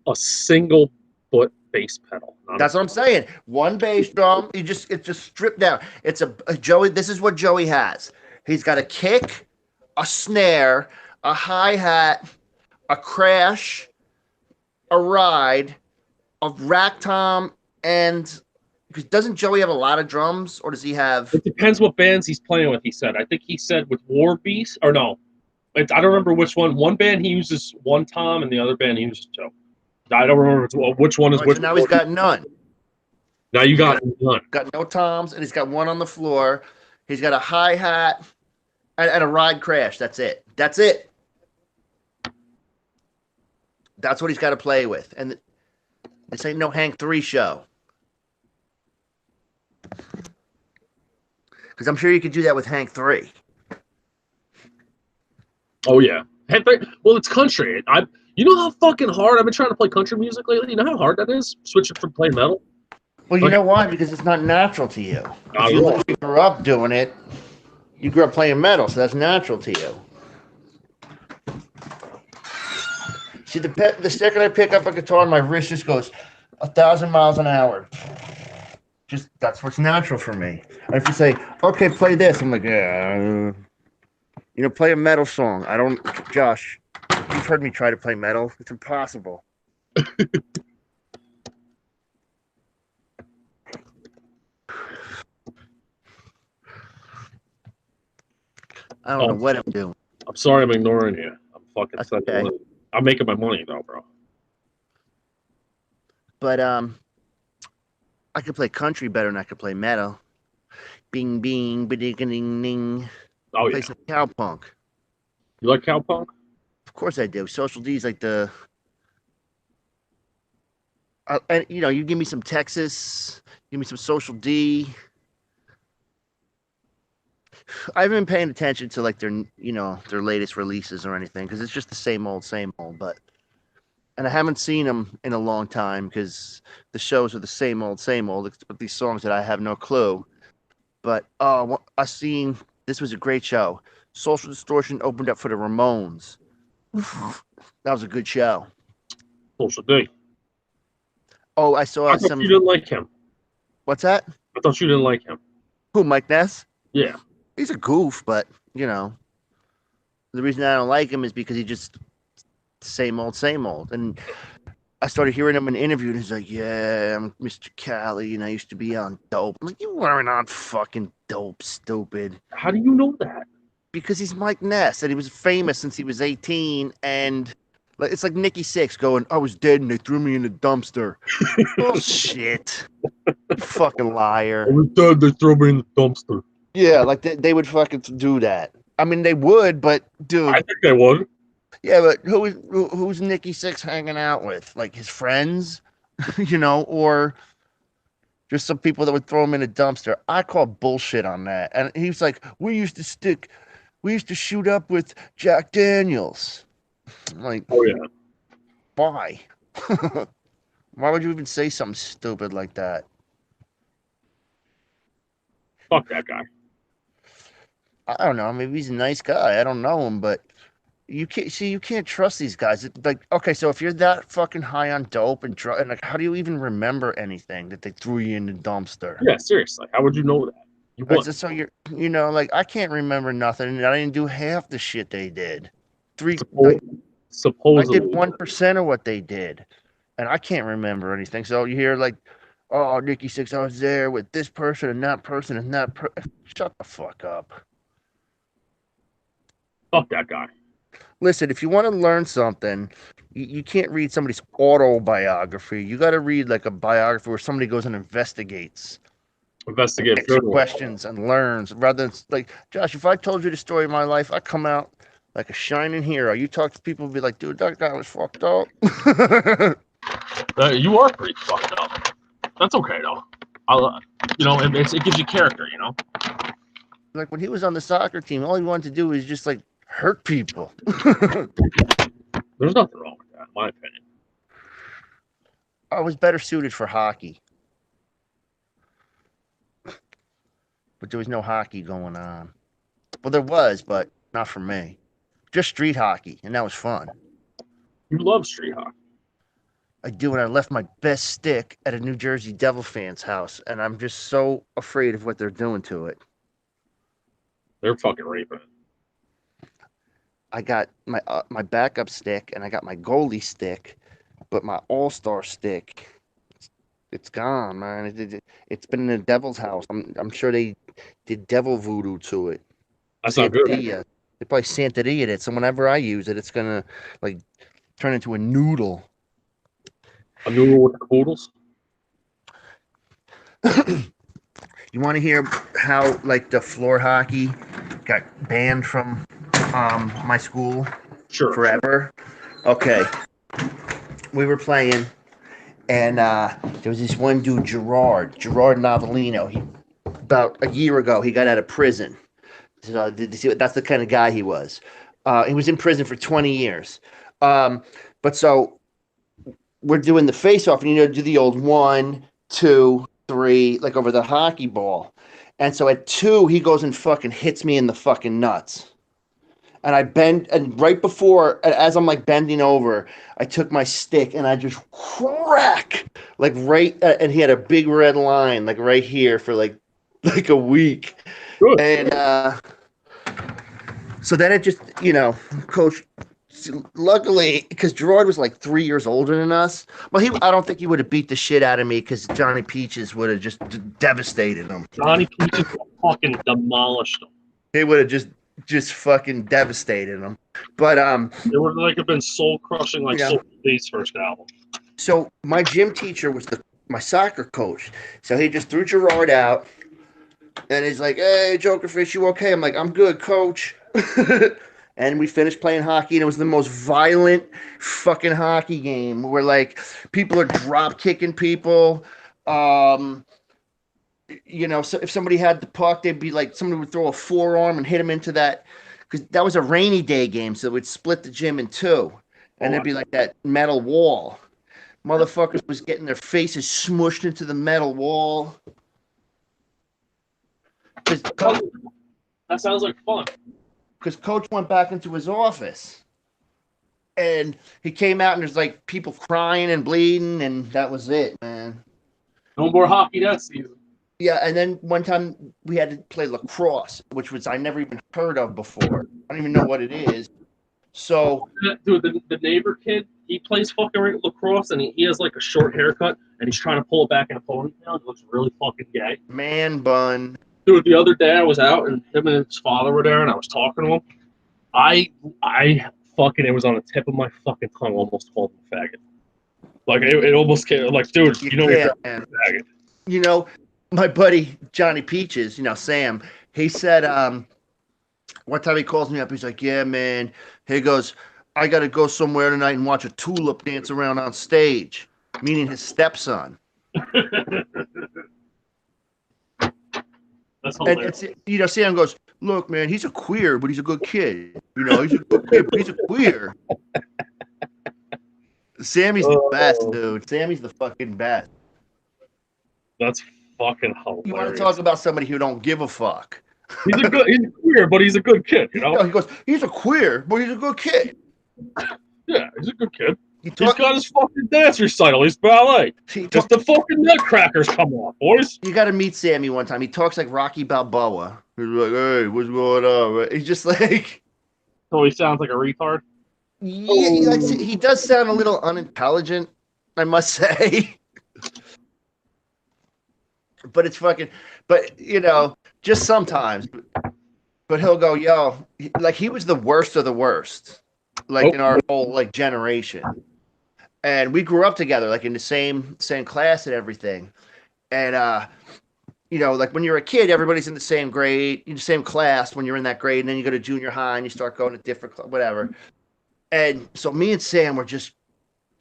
a single foot bass pedal? That's what I'm saying. One bass drum, it's just stripped down. It's a Joey. This is what Joey has. He's got a kick, a snare, a hi hat, a crash, a ride, a rack tom, and because doesn't Joey have a lot of drums, or does he have? It depends what bands he's playing with. He said. I think he said with War Beast or no. I don't remember which one. One band he uses one tom, and the other band he uses two. I don't remember which one is Right, which. so now he's got none. Now you got none. Got no toms, and he's got one on the floor. He's got a hi hat and a ride crash. That's it. That's it. That's what he's got to play with. And this ain't no Hank 3 show. Because I'm sure you could do that with Hank 3. Oh yeah. Well, it's country. You know how fucking hard I've been trying to play country music lately. You know how hard that is, switching from playing metal. Well, you know why? Because it's not natural to you. If you grew up doing it, you grew up playing metal, so that's natural to you. See, the second I pick up a guitar, my wrist just goes 1,000 miles an hour. Just that's what's natural for me. And if you say, "Okay, play this," I'm like, "Yeah, play a metal song." I don't, Josh. You've heard me try to play metal. It's impossible. I don't know what I'm doing. I'm sorry I'm ignoring you. I'm fucking okay. I'm making my money though, bro. But I could play country better than I could play metal. Bing bing ba-ding ding ding. Oh yeah. Play some cowpunk. You like cowpunk? Of course I do. Social D's like the and you give me some Texas, give me some Social D. I haven't been paying attention to like their latest releases or anything because it's just the same old. But and I haven't seen them in a long time because the shows are the same old. Except these songs that I have no clue. But I seen this was a great show. Social Distortion opened up for the Ramones. That was a good show. Social D. Oh, I saw I thought you didn't like him. What's that? I thought you didn't like him. Who, Mike Ness? Yeah. He's a goof, but the reason I don't like him is because he just same old. And I started hearing him in an interview, and he's like, "Yeah, I'm Mr. Cali, and I used to be on dope." I'm like, "You weren't on fucking dope, stupid." How do you know that? Because he's Mike Ness, and he was famous since he was 18, and it's like Nikki Sixx going, "I was dead, and they threw me in the dumpster." Bullshit. You fucking liar. I was dead, they threw me in the dumpster. Yeah, like they would fucking do that. I mean, they would, but dude, I think they would. Yeah, but who's Nikki Sixx hanging out with? Like his friends, or just some people that would throw him in a dumpster. I call bullshit on that. And he's like, we used to shoot up with Jack Daniels. I'm like, oh yeah, why? Why would you even say something stupid like that? Fuck that guy. I don't know. Maybe he's a nice guy. I don't know him, but you can't trust these guys. Like, okay, so if you're that fucking high on dope and drug, and like, how do you even remember anything that they threw you in the dumpster? Yeah, seriously. How would you know that? So you're, like, I can't remember nothing, and I didn't do half the shit they did. Supposedly, I did 1% of what they did, and I can't remember anything. So you hear like, "Oh, Nikki Sixx, I was there with this person and that person and that." Shut the fuck up. Fuck that guy. Listen, if you want to learn something, you can't read somebody's autobiography. You got to read like a biography where somebody goes and investigates Investigate Extra further. questions and learns rather than like Josh. If I told you the story of my life, I come out like a shining hero. You talk to people, be like, dude, that guy was fucked up. You are pretty fucked up. That's okay though. It gives you character. Like when he was on the soccer team, all he wanted to do was just like hurt people. There's nothing wrong with that, in my opinion. I was better suited for hockey, but there was no hockey going on. Well, there was, but not for me. Just street hockey, and that was fun. You love street hockey. I do, and I left my best stick at a New Jersey Devil fan's house, and I'm just so afraid of what they're doing to it. They're fucking raping it. I got my backup stick, and I got my goalie stick, but my all-star stick, it's gone, man. It's been in the devil's house. I'm sure they did devil voodoo to it. That's not good. Santeria. They probably Santeria it. So whenever I use it, it's gonna like turn into a noodle. A noodle with poodles? You want to hear how like the floor hockey got banned from my school? Sure. Forever. Okay. We were playing, and there was this one dude, Gerard Novellino. About a year ago, he got out of prison. So that's the kind of guy he was. He was in prison for 20 years. But so we're doing the face-off, and do the old 1, 2, 3, like over the hockey ball. And so at 2, he goes and fucking hits me in the fucking nuts. And I bend, and right before, as I'm like bending over, I took my stick and I just crack, like right, and he had a big red line, like right here for like a week. Good. And so then it just, coach, luckily, because Gerard was like 3 years older than us. Well, I don't think he would have beat the shit out of me because Johnny Peaches would have just devastated him. Johnny Peaches fucking demolished him. He would have just fucking devastated him. But it would like have been soul crushing like Soul Lee's first album. So my gym teacher was my soccer coach. So he just threw Gerard out. And he's like, "Hey, Jokerfish, you okay?" I'm like, "I'm good, coach." And we finished playing hockey, and it was the most violent fucking hockey game where like people are drop kicking people. So if somebody had the puck, they'd be like, somebody would throw a forearm and hit him into that, because that was a rainy day game, so we'd split the gym in 2, and there'd be like that metal wall. Motherfuckers was getting their faces smushed into the metal wall. That sounds like fun. Because coach went back into his office, and he came out, and there's like people crying and bleeding, and that was it, man. No more hockey that season. Yeah, and then one time we had to play lacrosse, which was I never even heard of before. I don't even know what it is. So, dude, the neighbor kid, he plays fucking lacrosse, and he has like a short haircut, and he's trying to pull it back in a ponytail. It looks really fucking gay. Man bun. Dude, the other day I was out, and him and his father were there, and I was talking to him. I fucking, it was on the tip of my fucking tongue, almost called him a faggot. Like, it almost came, like, dude, you're a faggot. My buddy Johnny Peaches, Sam, he said, one time he calls me up, he's like, "Yeah, man," he goes, "I got to go somewhere tonight and watch a tulip dance around on stage," meaning his stepson. That's hilarious. And Sam goes, "Look, man, he's a queer, but he's a good kid. He's a good kid, but he's a queer." Sammy's the best, dude. Sammy's the fucking best. That's fucking hilarious. You want to talk about somebody who don't give a fuck? He's queer, but he's a good kid, No, he goes, "He's a queer, but he's a good kid." Yeah, he's a good kid. He's got his fucking dance recital. He's ballet. Just the fucking nutcrackers come off, boys. You got to meet Sammy one time. He talks like Rocky Balboa. He's like, "Hey, what's going on?" He's just like... So he sounds like a retard? Yeah, he does sound a little unintelligent, I must say. But it's fucking... But, just sometimes. But he'll go, "Yo," like he was the worst of the worst. Like in our whole like generation. And we grew up together, like in the same class and everything. And like when you're a kid, everybody's in the same grade, in the same class when you're in that grade, and then you go to junior high and you start going to different, whatever. And so me and Sam were just,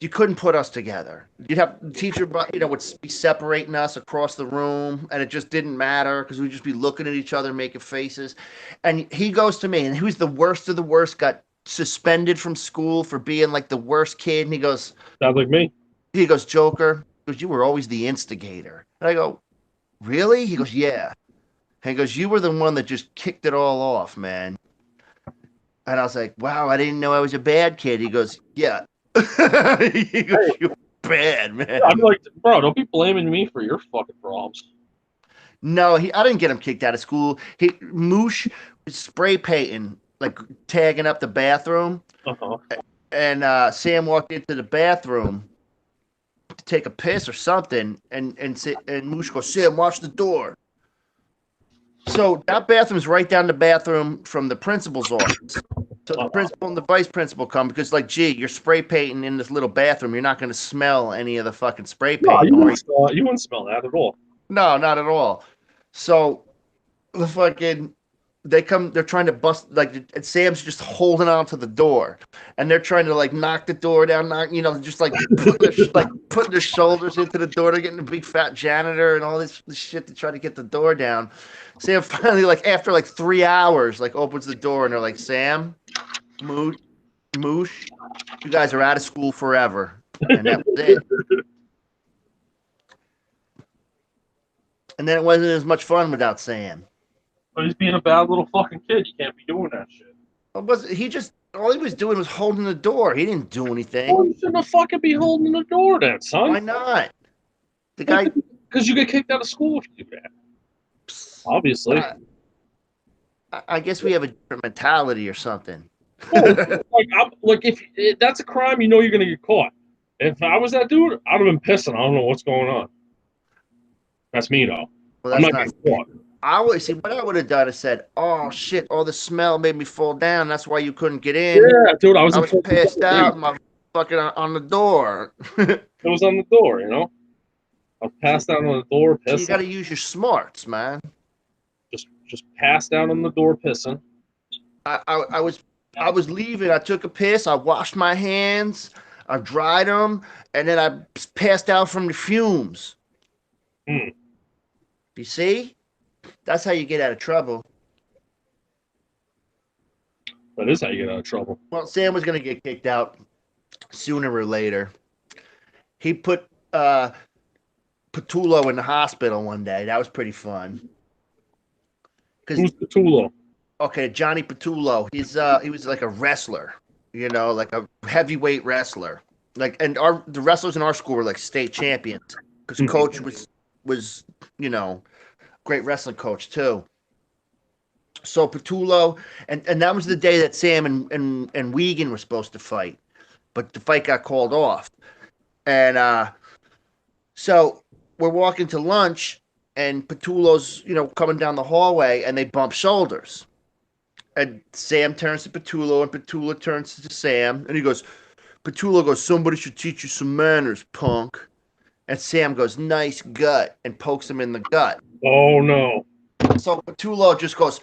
you couldn't put us together. You'd have the teacher, would be separating us across the room, and it just didn't matter because we'd just be looking at each other, making faces. And he goes to me, and he was the worst of the worst, got suspended from school for being like the worst kid. And he goes, Sounds like me. Joker, because you were always the instigator. And I go, really? He goes, yeah. And he goes, you were the one that just kicked it all off, man. And I was like, wow, I didn't know I was a bad kid. He goes, yeah. He goes, you're bad, man. I'm like, bro, don't be blaming me for your fucking problems. No, I didn't get him kicked out of school. Moosh was spray painting, like tagging up the bathroom. Uh-huh. And Sam walked into the bathroom to take a piss or something, and Moosh goes, Sam, watch the door. So that bathroom's right down the bathroom from the principal's office. So the principal and the vice principal come because, like, gee, you're spray painting in this little bathroom. You're not going to smell any of the fucking spray paint. No, you wouldn't smell that at all. No, not at all. So the fucking they're trying to bust, like, and Sam's just holding on to the door, and they're trying to like knock the door down, just like putting their shoulders into the door. They're getting a big fat janitor and all this shit to try to get the door down. Sam finally, like after like 3 hours, like opens the door, and they're like, Sam, Moosh, you guys are out of school forever. And that was it. And then it wasn't as much fun without Sam. But he's being a bad little fucking kid. You can't be doing that shit. All he was doing was holding the door. He didn't do anything. Well, you shouldn't have fucking be holding the door then, son. Why not? The guy... Because you get kicked out of school if you do that. Obviously. I guess we have a different mentality or something. If that's a crime, you know you're going to get caught. If I was that dude, I'd have been pissing. I don't know what's going on. That's me, though. Well, I'm not getting caught. What I would have done is said, oh, shit, all the smell made me fall down. That's why you couldn't get in. Yeah, dude, I was passed out my fucking on the door. It was on the door, you know? I was passed out on the door, pissing. So you got to use your smarts, man. Just passed out on the door, pissing. I was leaving. I took a piss. I washed my hands. I dried them. And then I passed out from the fumes. You see? That's how you get out of trouble. That is how you get out of trouble. Well, Sam was going to get kicked out sooner or later. He put Patullo in the hospital one day. That was pretty fun. Who's Patullo? Okay, Johnny Patullo. He was like a wrestler, like a heavyweight wrestler. And the wrestlers in our school were like state champions because coach was great wrestling coach too. So Patullo, and that was the day that Sam and Wiegand were supposed to fight, but the fight got called off. And so we're walking to lunch, and Patullo's coming down the hallway, and they bump shoulders. And Sam turns to Patullo, and Patullo turns to Sam, and Patullo goes, somebody should teach you some manners, punk. And Sam goes, nice gut, and pokes him in the gut. Oh, no. So Patullo just goes,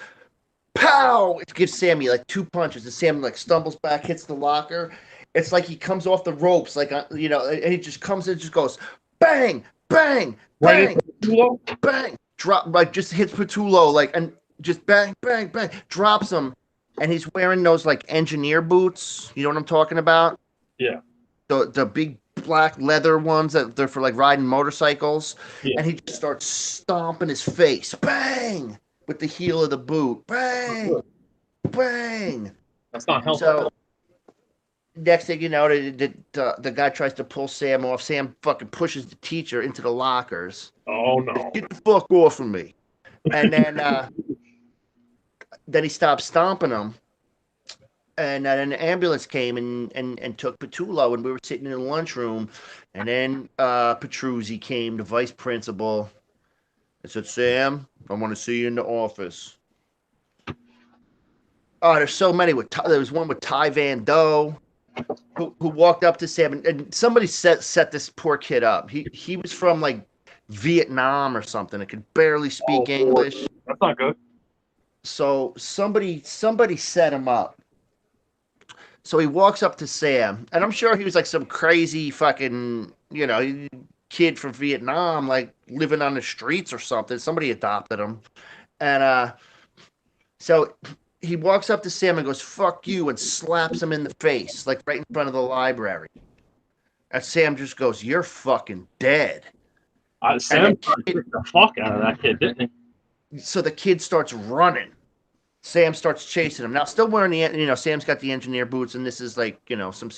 pow! It gives Sammy like 2 punches, and Sam like stumbles back, hits the locker. It's like he comes off the ropes, and he just comes in, just goes, bang, bang, bang, bang, drop, like just hits Patullo, and just bang, bang, bang, drops him, and he's wearing those like engineer boots. You know what I'm talking about? Yeah. The big black leather ones that they're for like riding motorcycles. Yeah. And he just starts stomping his face, bang, with the heel of the boot, bang, bang. That's not helpful. So next thing you know, the guy tries to pull Sam off. Sam fucking pushes the teacher into the lockers. Oh no! Get the fuck off of me! And then he stopped stomping him. And then an ambulance came and took Patullo, and we were sitting in the lunchroom. And then Petruzzi came, the vice principal, and said, Sam, I want to see you in the office. Oh, there's so many. There was one with Ty Van Doe, who walked up to Sam, and somebody set this poor kid up. He was from like Vietnam or something. It could barely speak Oh, English. that's not good. So somebody set him up. So he walks up to Sam, and I'm sure he was like some crazy fucking, kid from Vietnam, like living on the streets or something. Somebody adopted him. And so he walks up to Sam and goes, "Fuck you," and slaps him in the face, like right in front of the library. And Sam just goes, "You're fucking dead." Sam tricked the fuck out of that kid, didn't he? So the kid starts running. Sam starts chasing him. Now, still wearing Sam's got the engineer boots, and this is like, some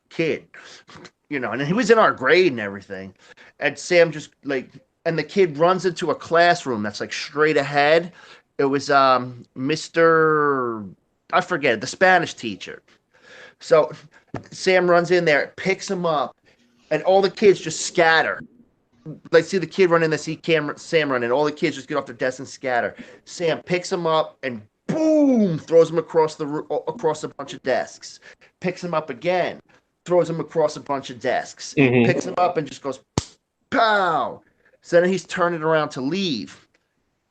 kid, and he was in our grade and everything. And Sam just and the kid runs into a classroom that's like straight ahead. It was Mr. I forget, the Spanish teacher. So Sam runs in there, picks him up, and all the kids just scatter. Like, see the kid run in, they see Sam run in. All the kids just get off their desks and scatter. Sam picks him up and boom, throws him across a bunch of desks. Picks him up again, throws him across a bunch of desks. Mm-hmm. Picks him up and just goes, pow. So then he's turning around to leave.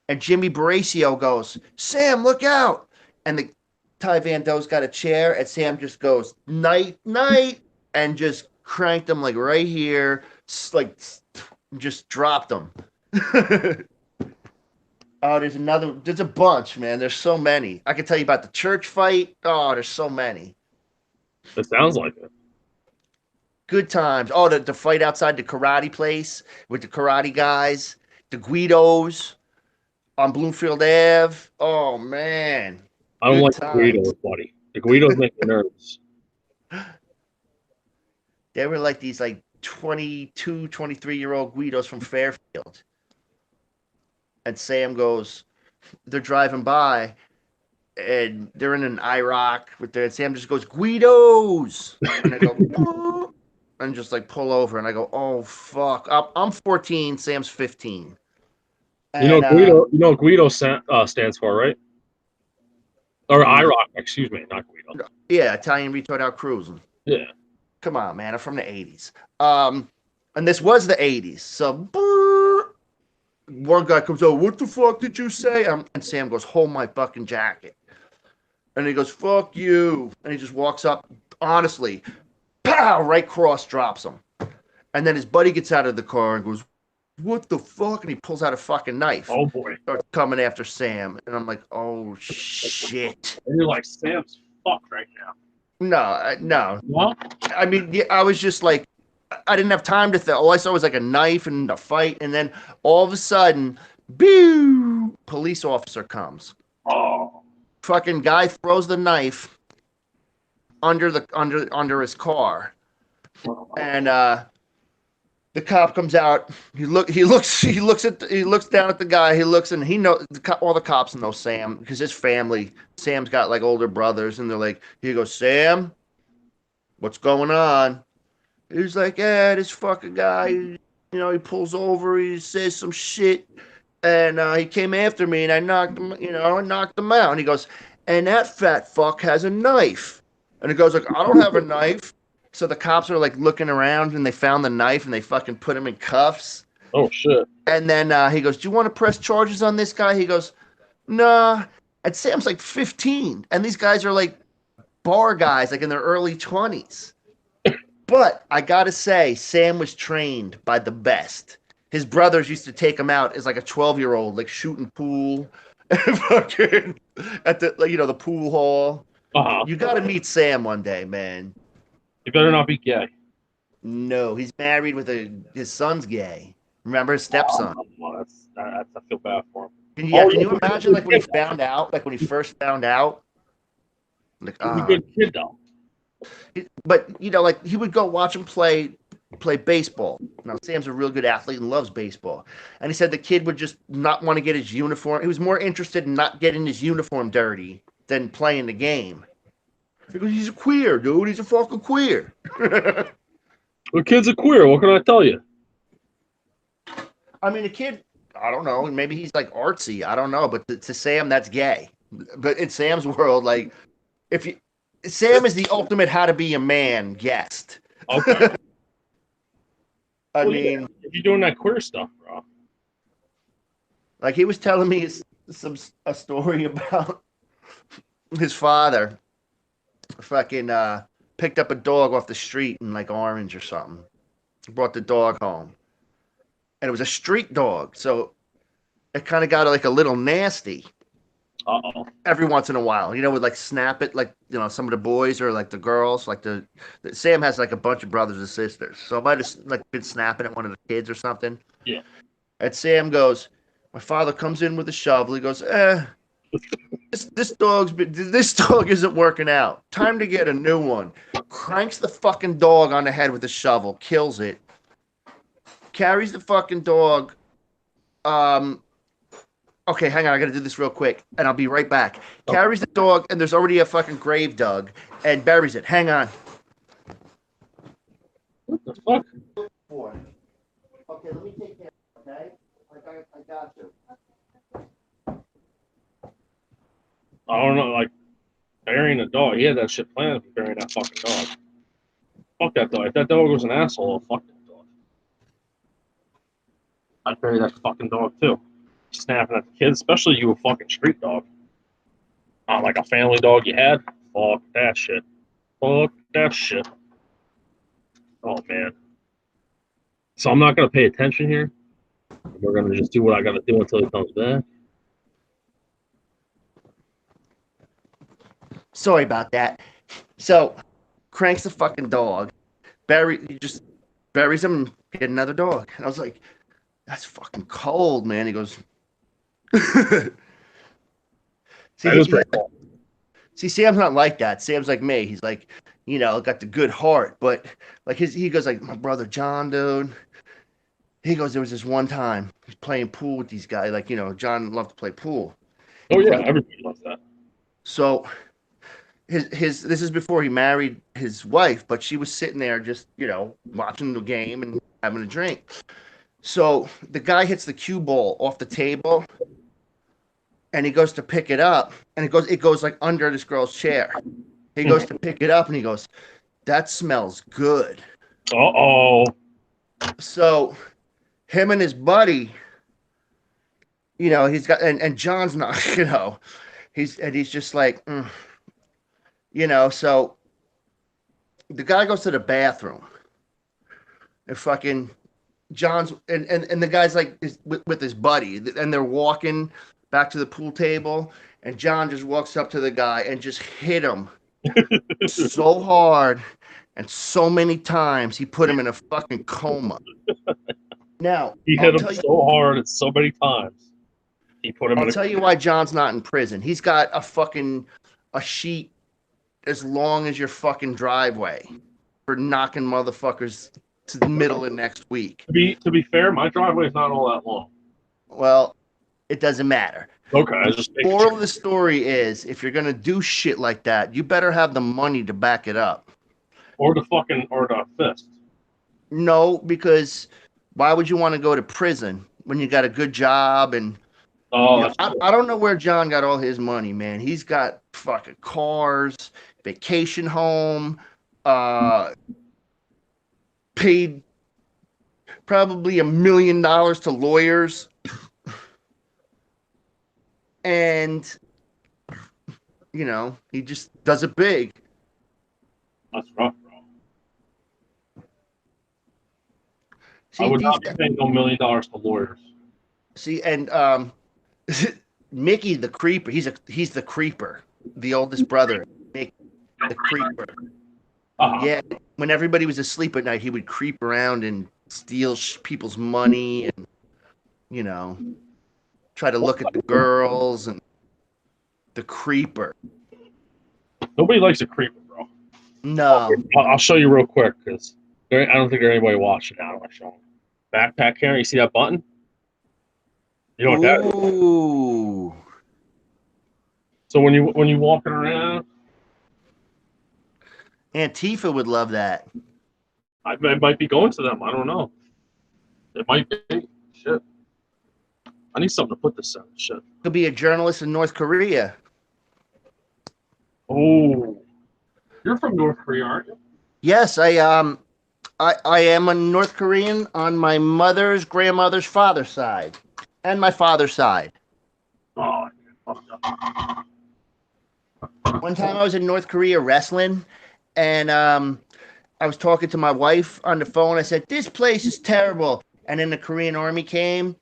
And Jimmy Baracio goes, "Sam, look out." And the Ty Van Doe's got a chair, and Sam just goes, "Night, night," and just cranked him like right here, like just dropped him. Oh, there's a bunch, man. There's so many. I can tell you about the church fight. Oh, there's so many. It sounds like it. Good times. Oh, the fight outside the karate place with the karate guys, the Guidos on Bloomfield Ave. Oh, man. I don't like the Guidos, buddy. The Guidos make me nervous. They were like these 22, 23-year-old Guidos from Fairfield. And Sam goes, they're driving by, and they're in an IROC with their. Sam just goes, "Guidos," and I go, and just pull over, and I go, "Oh fuck!" I'm 14, Sam's 15. And, Guido stands for, right? Or IROC, excuse me, not Guido. Yeah, Italian Retard Out Cruising. Yeah. Come on, man, I'm from the 80s. And this was the 80s, so. One guy comes over, "What the fuck did you say?" And Sam goes, "Hold my fucking jacket." And he goes, "Fuck you." And he just walks up, honestly, pow, right cross, drops him. And then his buddy gets out of the car and goes, "What the fuck?" And he pulls out a fucking knife. Oh, boy. Starts coming after Sam. And I'm like, oh, shit. And you're like, Sam's fucked right now. No. What? I mean, yeah, I was just like, I didn't have time to think. All I saw was a knife and a fight, and then all of a sudden, boo! Police officer comes. Oh. Fucking guy throws the knife under his car, and the cop comes out. He looks down at the guy. He looks, and he knows all the cops know Sam because his family. Sam's got older brothers, and they're like, he goes, "Sam, what's going on?" He's like, "Yeah, this fucking guy, he pulls over, he says some shit, and he came after me, and I knocked him out." And he goes, "And that fat fuck has a knife." And he goes, "I don't have a knife." So the cops are looking around, and they found the knife, and they fucking put him in cuffs. Oh, shit. And then he goes, "Do you want to press charges on this guy?" He goes, "Nah." And Sam's 15, and these guys are bar guys, in their early 20s. But I gotta say, Sam was trained by the best. His brothers used to take him out as a 12-year-old, shooting pool, fucking at the the pool hall. Uh-huh. You gotta meet Sam one day, man. You better not be gay. No, he's married with his son's gay. Remember his stepson? Oh, I feel bad for him. Can you imagine when he found out, when he first found out? He's a good kid though. But he would go watch him play baseball. Now Sam's a real good athlete and loves baseball. And he said the kid would just not want to get his uniform. He was more interested in not getting his uniform dirty than playing the game. Because he's a queer, dude. He's a fucking queer. The kid's a queer. What can I tell you? I mean, the kid, I don't know. Maybe he's artsy. I don't know. But to Sam, that's gay. But in Sam's world, Sam is the ultimate how to be a man guest. Okay. I mean, if you're doing that queer stuff, bro. Like he was telling me a story about his father fucking picked up a dog off the street in like Orange or something. Brought the dog home, and it was a street dog, so it kind of got like a little nasty Uh-oh. every once in a while. Would like snap it, like some of the boys or like the girls, like the Sam has like a bunch of brothers and sisters, so it might have like been snapping at one of the kids or something. Yeah. And Sam goes, my father comes in with a shovel. He goes, this dog isn't working out. Time to get a new one. Cranks the fucking dog on the head with a shovel, kills it, carries the fucking dog. Okay, hang on, I gotta do this real quick, and I'll be right back. Carries the dog, and there's already a fucking grave dug, and buries it. Hang on. What the fuck? Okay, let me take care. Okay, I got you. I don't know, like burying a dog. He had that shit planned for burying that fucking dog. Fuck that dog. If that dog was an asshole, fuck that dog. I'd bury that fucking dog too. Snapping at the kids, especially you a fucking street dog. Not like a family dog you had. Fuck that shit. Fuck that shit. Oh man. So I'm not gonna pay attention here. We're gonna just do what I gotta do until he comes back. Sorry about that. So, cranks the fucking dog. He just buries him and get another dog. And I was like, that's fucking cold, man. He goes, See, Sam's not like that. Sam's like me. He's like, got the good heart. But like he goes like, my brother John, dude. He goes, there was this one time he's playing pool with these guys. Like, John loved to play pool. Oh yeah, everybody loves that. So his this is before he married his wife, but she was sitting there just, watching the game and having a drink. So the guy hits the cue ball off the table, and he goes to pick it up, and it goes like under this girl's chair. He goes to pick it up, and he goes, that smells good. Uh-oh. So him and his buddy, he's got, and John's not, he's just like, so the guy goes to the bathroom, and fucking John's, and the guy's like with his buddy, and they're walking back to the pool table, and John just walks up to the guy and just hit him so hard and so many times he put him in a fucking coma. Now he hit him so hard and so many times. He put him. I'll tell you why John's not in prison. He's got a sheet as long as your fucking driveway for knocking motherfuckers to the middle of next week. To be fair, my driveway is not all that long. Well, it doesn't matter. Okay. The moral of the story is, if you're gonna do shit like that, you better have the money to back it up. Or the fist. No, because why would you want to go to prison when you got a good job? And I don't know where John got all his money, man. He's got fucking cars, vacation home, paid probably $1 million to lawyers. And, he just does it big. That's rough, bro. See, I would not be paying no $1 million to lawyers. See, and Mickey the Creeper, he's the Creeper, the oldest brother, Mickey the Creeper. Uh-huh. Yeah, when everybody was asleep at night, he would creep around and steal people's money and, try to look at the girls, and the Creeper. Nobody likes a creeper, bro. No. I'll show you real quick, because I don't think there's anybody watching now. I show them. Backpack carry. You see that button? You know what that is? Ooh. So when you walking around, Antifa would love that. I might be going to them. I don't know. It might be. Shit. I need something to put this in. Shit. Could be a journalist in North Korea. Oh, you're from North Korea, aren't you? Yes, I am a North Korean on my mother's grandmother's father's side. and my father's side. Oh, fucked up. One time I was in North Korea wrestling, and I was talking to my wife on the phone. I said, "This place is terrible." And then the Korean Army came,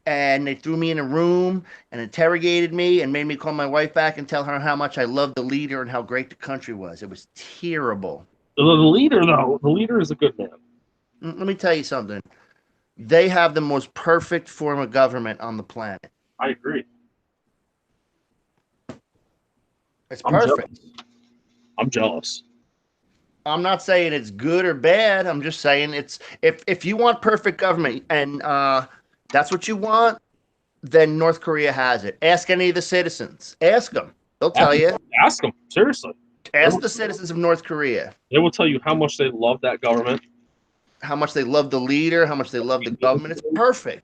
and they threw me in a room and interrogated me and made me call my wife back and tell her how much I loved the leader and how great the country was. It was terrible. The leader, though, the leader is a good man. Let me tell you something. They have the most perfect form of government on the planet. I agree. It's I'm perfect. jealous. I'm jealous. I'm not saying it's good or bad. I'm just saying it's if you want perfect government and that's what you want, then North Korea has it. Ask any of the citizens. Ask them. They'll tell you. Ask them, seriously. Ask the citizens of North Korea They will tell you how much they love that government. how much they love the leader, how much they love the government. It's perfect.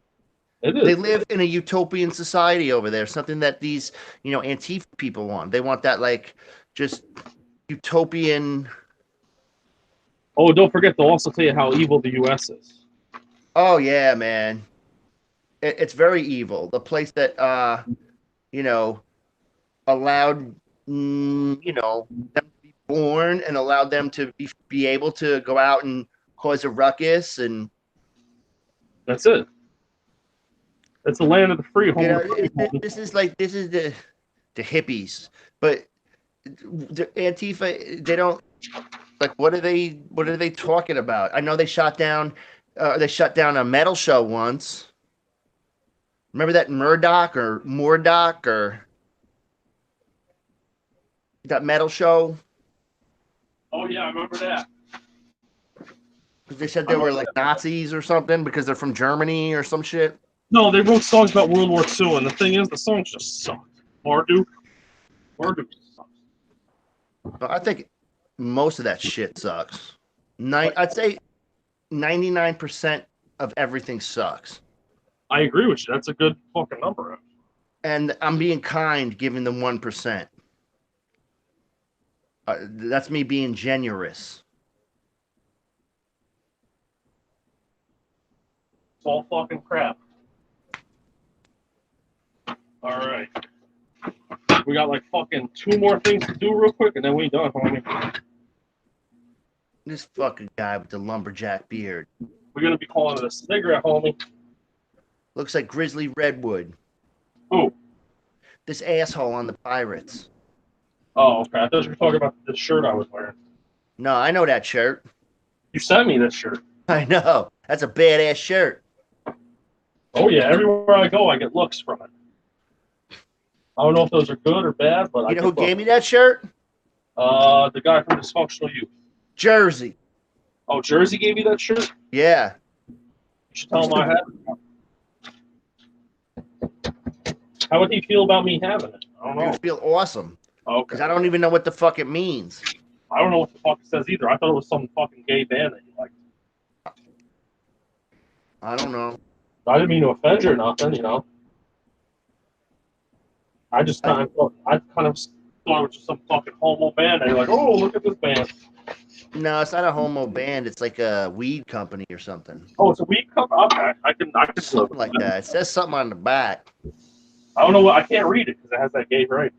It is. They live in a utopian society over there, something that these, Antifa people want. They want that, like, just utopian. Oh, don't forget, they'll also tell you how evil the U.S. is. Oh, yeah, man. It's very evil. The place that, allowed, them to be born and allowed them to be able to go out and cause a ruckus. And That's it. It's the land of the free. this is the hippies, but the Antifa, they don't like. What are they talking about? I know they shut down a metal show once. Remember that Murdoch or that metal show? Oh yeah, I remember that. They said they were like Nazis or something because they're from Germany or some shit. No, they wrote songs about World War II, and the thing is, the songs just sucked. Marduk sucks. I think most of that shit sucks. I'd say 99% of everything sucks. I agree with you. That's a good fucking number. And I'm being kind, giving them 1%. That's me being generous. It's all fucking crap. All right. We got like fucking 2 more things to do real quick, and then we done, homie. This fucking guy with the lumberjack beard. We're going to be calling it a cigarette, homie. Looks like Grizzly Redwood. Who? This asshole on the Pirates. Oh, okay. I thought you were talking about the shirt I was wearing. No, I know that shirt. You sent me this shirt. I know. That's a badass shirt. Oh, yeah. Everywhere I go, I get looks from it. I don't know if those are good or bad, but you know who gave me that shirt? The guy from Dysfunctional Youth. Jersey. Oh, Jersey gave you that shirt? Yeah. You should tell him I have it. How would he feel about me having it? I don't know. You feel awesome. Okay. Because I don't even know what the fuck it means. I don't know what the fuck it says either. I thought it was some fucking gay band that you liked. I don't know. I didn't mean to offend you or nothing, you know. I just kind of thought it was just some fucking homo band. And you're like, oh, look at this band. No, it's not a homo band. It's like a weed company or something. Oh, it's a weed company? Okay. I can Something like that. It says something on the back. I don't know what. I can't read it because it has that gay right.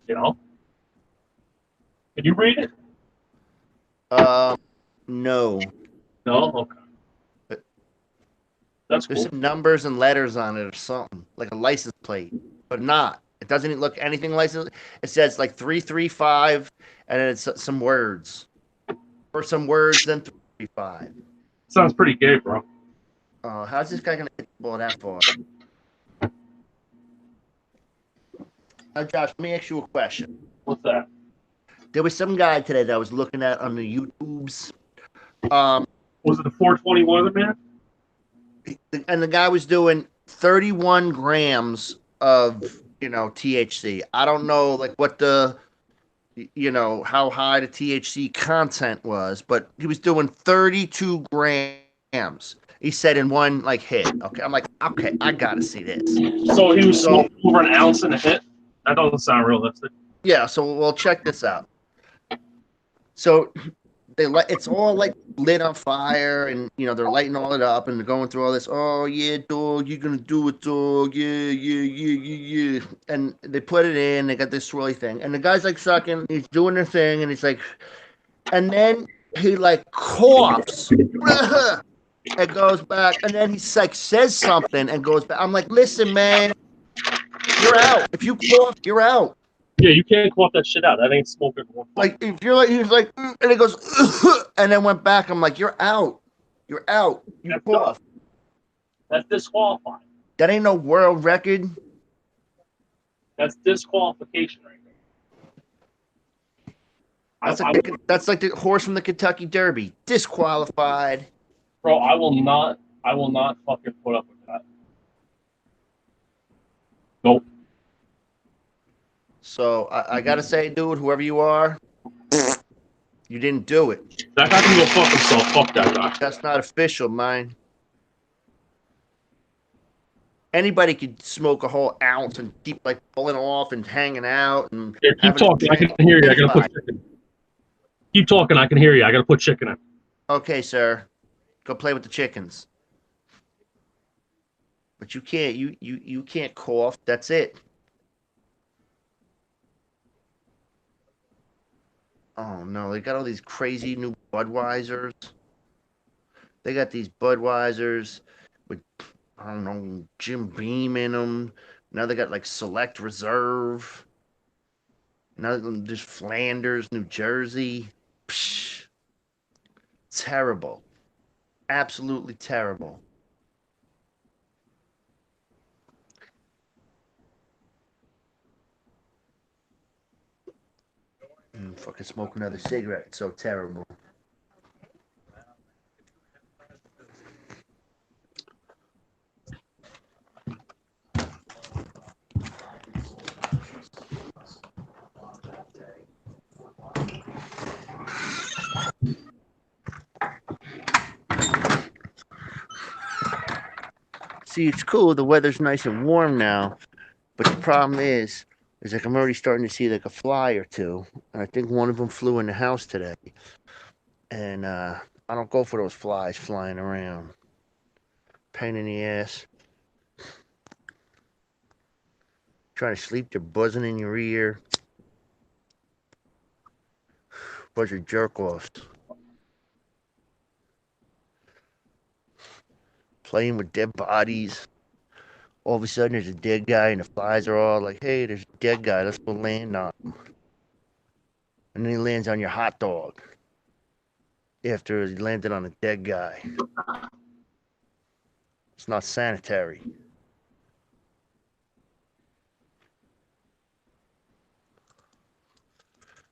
You know? Can you read it? No. No? Okay. That's There's cool. some numbers and letters on it or something, like a license plate, but not. It doesn't look anything license. It says like 335, and then it's some words. Or some words, then 335. Sounds pretty gay, bro. How's this guy gonna hit the ball that far? Josh, let me ask you a question. What's that? There was some guy today that I was looking at on the YouTubes. Was it the 420 Weatherman? And the guy was doing 31 grams of, THC. I don't know, like, what the, how high the THC content was, but he was doing 32 grams. He said in one, like, hit. Okay, I'm like, okay, I gotta see this. So he was smoking over an ounce in a hit? That doesn't sound realistic. Yeah, so we'll check this out. So it's all like lit on fire, and they're lighting all it up, and they're going through all this. Oh yeah, dog, you're gonna do it, dog. Yeah, yeah, yeah, yeah, yeah. And they put it in. They got this swirly thing, and the guy's like sucking. He's doing their thing, and he's like, and then he like coughs. It goes back, and then he like says something and goes back. I'm like, listen, man, you're out. If you cough, you're out. Yeah, you can't cough that shit out. That ain't smoking. Like if you're like, he's like, and it goes, and then went back. I'm like, you're out. You're out. You cough. That's disqualified. That ain't no world record. That's disqualification right there. That's like the horse from the Kentucky Derby. Disqualified. Bro, I will not fucking put up with that. Nope. So I gotta say, dude, whoever you are, you didn't do it. That guy can go fuck himself. Fuck that guy. That's not official, man. Anybody could smoke a whole ounce and keep like pulling off and hanging out and. Yeah, keep talking. I can hear you. I gotta put chicken. Keep talking. I can hear you. I gotta put chicken in. Okay, sir. Go play with the chickens. But you can't. You can't cough. That's it. Oh no, they got all these crazy new Budweisers. They got these Budweisers with, I don't know, Jim Beam in them. Now they got like Select Reserve. Now there's Flanders, New Jersey. Psh, terrible. Absolutely terrible. Fucking smoke another cigarette. It's so terrible. See, it's cool. The weather's nice and warm now, but the problem is like I'm already starting to see like a fly or two, and I think one of them flew in the house today. And I don't go for those flies flying around. Pain in the ass. Trying to sleep, they're buzzing in your ear. Bunch of jerk offs. Playing with dead bodies. All of a sudden, there's a dead guy, and the flies are all like, hey, there's a dead guy. Let's go land on him. And then he lands on your hot dog after he landed on a dead guy. It's not sanitary.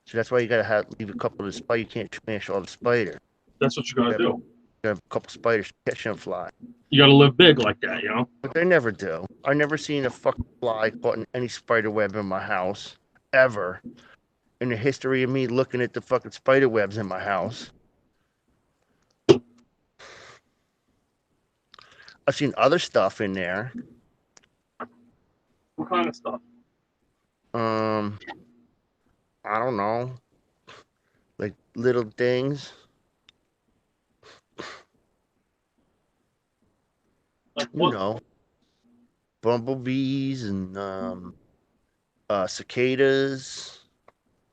So that's why you gotta leave a couple of the spider. You can't smash all the spider. That's what you gotta do. You gotta have a couple spiders catching a fly. You gotta live big like that, you know? But they never do. I never seen a fucking fly caught in any spider web in my house. Ever. In the history of me looking at the fucking spider webs in my house. I've seen other stuff in there. What kind of stuff? I don't know. Like little things. Like what? You know. Bumblebees and cicadas.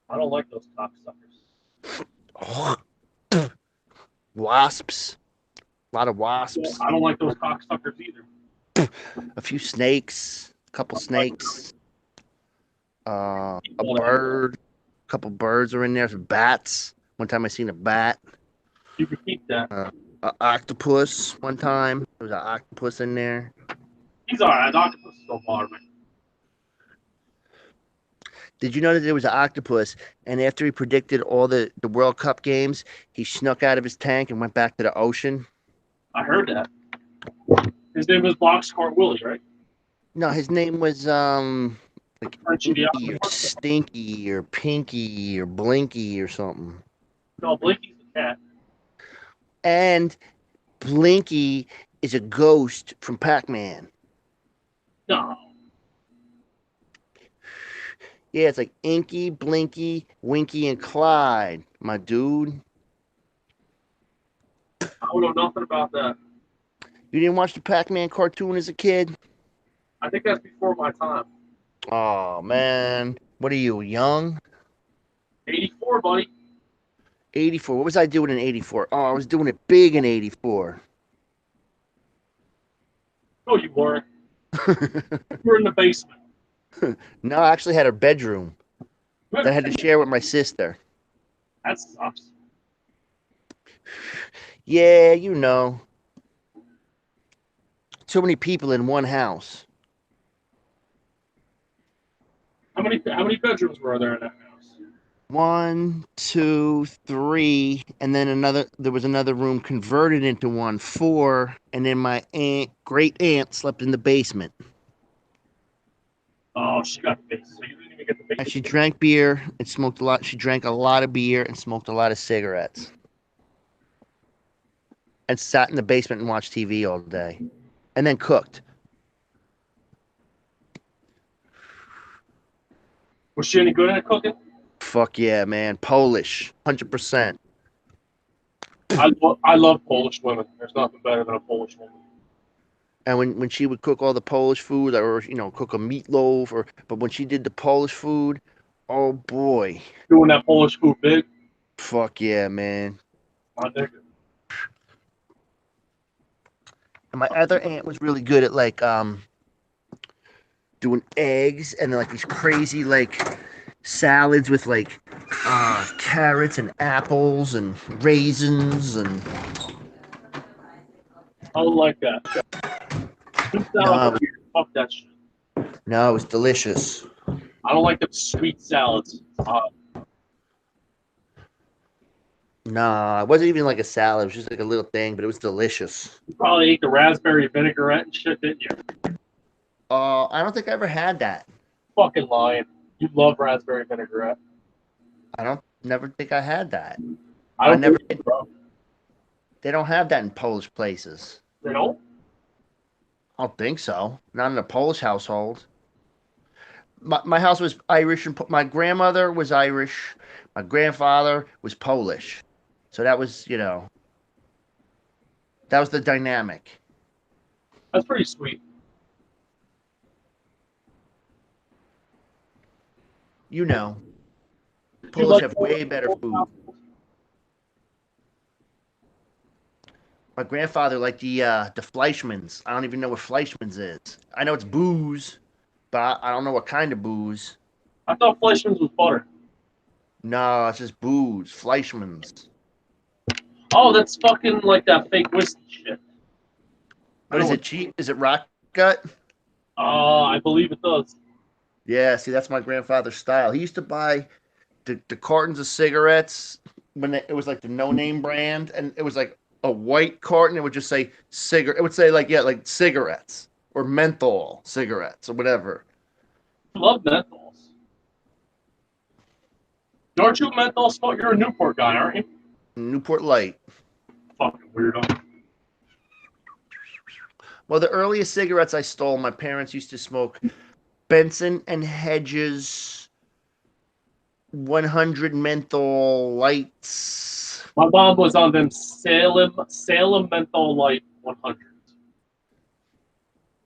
I don't like those cocksuckers. Oh. Wasps. A lot of wasps. Yeah, I don't like those cocksuckers either. A few snakes. A couple snakes. A bird. A couple birds are in there. Some bats. One time I seen a bat. You can keep that. An octopus. One time there was an octopus in there. He's alright. Octopus don't bother me. Did you know that there was an octopus, and after he predicted all the World Cup games, he snuck out of his tank and went back to the ocean? I heard that. His name was Boxcar Willie, right? No, his name was like Frenchie Inky or Stinky or Pinky or Blinky or something. No, Blinky's the cat. And Blinky is a ghost from Pac-Man. No. Yeah, it's like Inky, Blinky, Winky, and Clyde, my dude. I don't know nothing about that. You didn't watch the Pac-Man cartoon as a kid? I think that's before my time. Oh man, what are you, young? 84, buddy. 84. What was I doing in 84? Oh, I was doing it big in 84. No, you weren't. You were in the basement. No, I actually had a bedroom that I had to share with my sister. That sucks. Yeah, you know. Too many people in one house. How many bedrooms were there in that house? 1, 2, 3, and then another. There was another room converted into one, 4, and then my great aunt slept in the basement. Oh, she got the base. So you didn't even get the base. And she drank beer and smoked a lot. She drank a lot of beer and smoked a lot of cigarettes. And sat in the basement and watched TV all day. And then cooked. Was she any good at cooking? Fuck yeah, man. Polish. 100%. I love Polish women. There's nothing better than a Polish woman. And when she would cook all the Polish food, or cook a meatloaf, but when she did the Polish food, oh boy, Doing that Polish food big. fuck yeah, man. My nigga. And my other aunt was really good at doing eggs and then like these crazy salads with carrots and apples and raisins and. I don't like that. Soup salad, fuck that shit. No, it was delicious. I don't like the sweet salads. Nah, it wasn't even like a salad. It was just like a little thing, but it was delicious. You probably ate the raspberry vinaigrette and shit, didn't you? I don't think I ever had that. Fucking lying. You love raspberry vinaigrette. Never think I had that. I never did, bro. They don't have that in Polish places. They don't? I don't think so. Not in a Polish household. My house was Irish, and my grandmother was Irish. My grandfather was Polish. So that was, that was the dynamic. That's pretty sweet. Polish have way better food. My grandfather liked the Fleischmann's. I don't even know what Fleischmann's is. I know it's booze, but I don't know what kind of booze. I thought Fleischmann's was butter. No, it's just booze. Fleischmann's. Oh, that's fucking like that fake whiskey shit. But is it cheap? Is it rock gut? I believe it does. Yeah, see, that's my grandfather's style. He used to buy the cartons of cigarettes when it was like the no-name brand, and it was like a white carton. It would just say cigarette. It would say like cigarettes or menthol cigarettes or whatever. I love menthols. Aren't you a menthol smoker? You're a Newport guy, aren't you? Newport Light. Fucking weirdo. Well, the earliest cigarettes I stole, my parents used to smoke Benson and Hedges 100 menthol lights. My mom was on them Salem Menthol Light 100.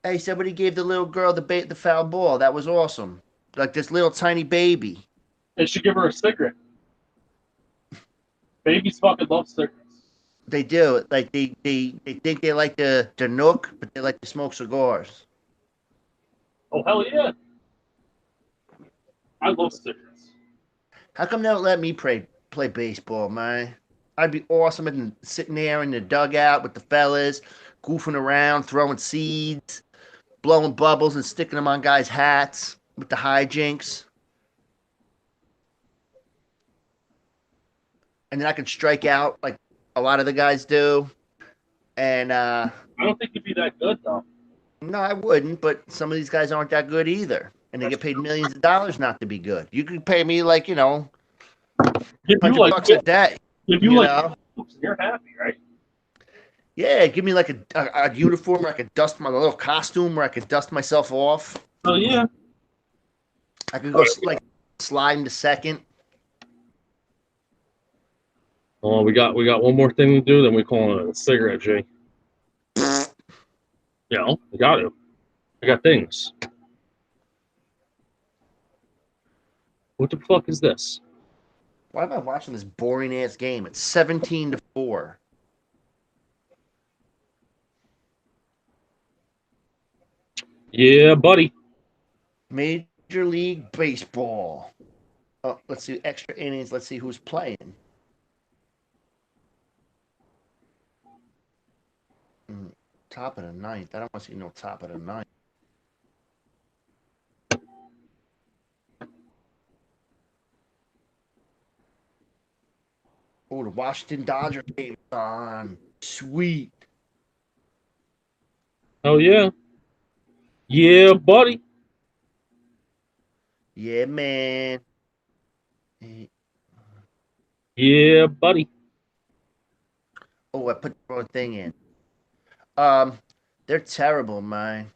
Hey, somebody gave the little girl the foul ball. That was awesome. Like this little tiny baby. They should give her a cigarette. Babies fucking love cigarettes. They do. Like they think they like the Nook, but they like to smoke cigars. Oh hell yeah! I love cigarettes. How come they don't let me play baseball, man? I'd be awesome at sitting there in the dugout with the fellas, goofing around, throwing seeds, blowing bubbles and sticking them on guys' hats with the hijinks. And then I could strike out like a lot of the guys do. And I don't think you'd be that good though. No, I wouldn't, but some of these guys aren't that good either. And they get paid millions of dollars not to be good. You could pay me like, $100 bucks a day. If you're happy, right? Yeah, give me like a uniform where I could dust my little costume where I could dust myself off. Oh yeah. I could go slide into second. Oh, we got one more thing to do. Then we call it a cigarette, Jay. Yeah, we got to. I got things. What the fuck is this? Why am I watching this boring ass game? It's 17-4. Yeah, buddy. Major League Baseball. Oh, let's see extra innings. Let's see who's playing. Top of the ninth. I don't want to see no top of the ninth. Oh, the Washington Dodgers game is on. Sweet. Oh yeah. Yeah, buddy. Yeah, man. Yeah, buddy. Oh, I put the wrong thing in. They're terrible, man.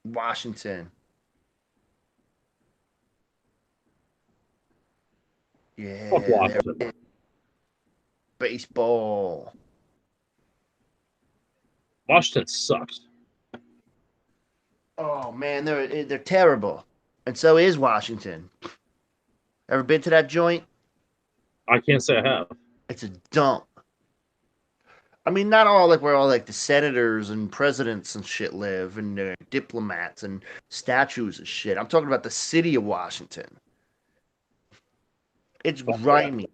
Washington. Fuck Yeah, Washington. they're baseball. Washington sucks. Oh man, they're terrible, and so is Washington. Ever been to that joint? I can't say I have. It's a dump. I mean, not all like where all like the senators and presidents and shit live, and diplomats and statues and shit. I'm talking about the city of Washington. It's grimy.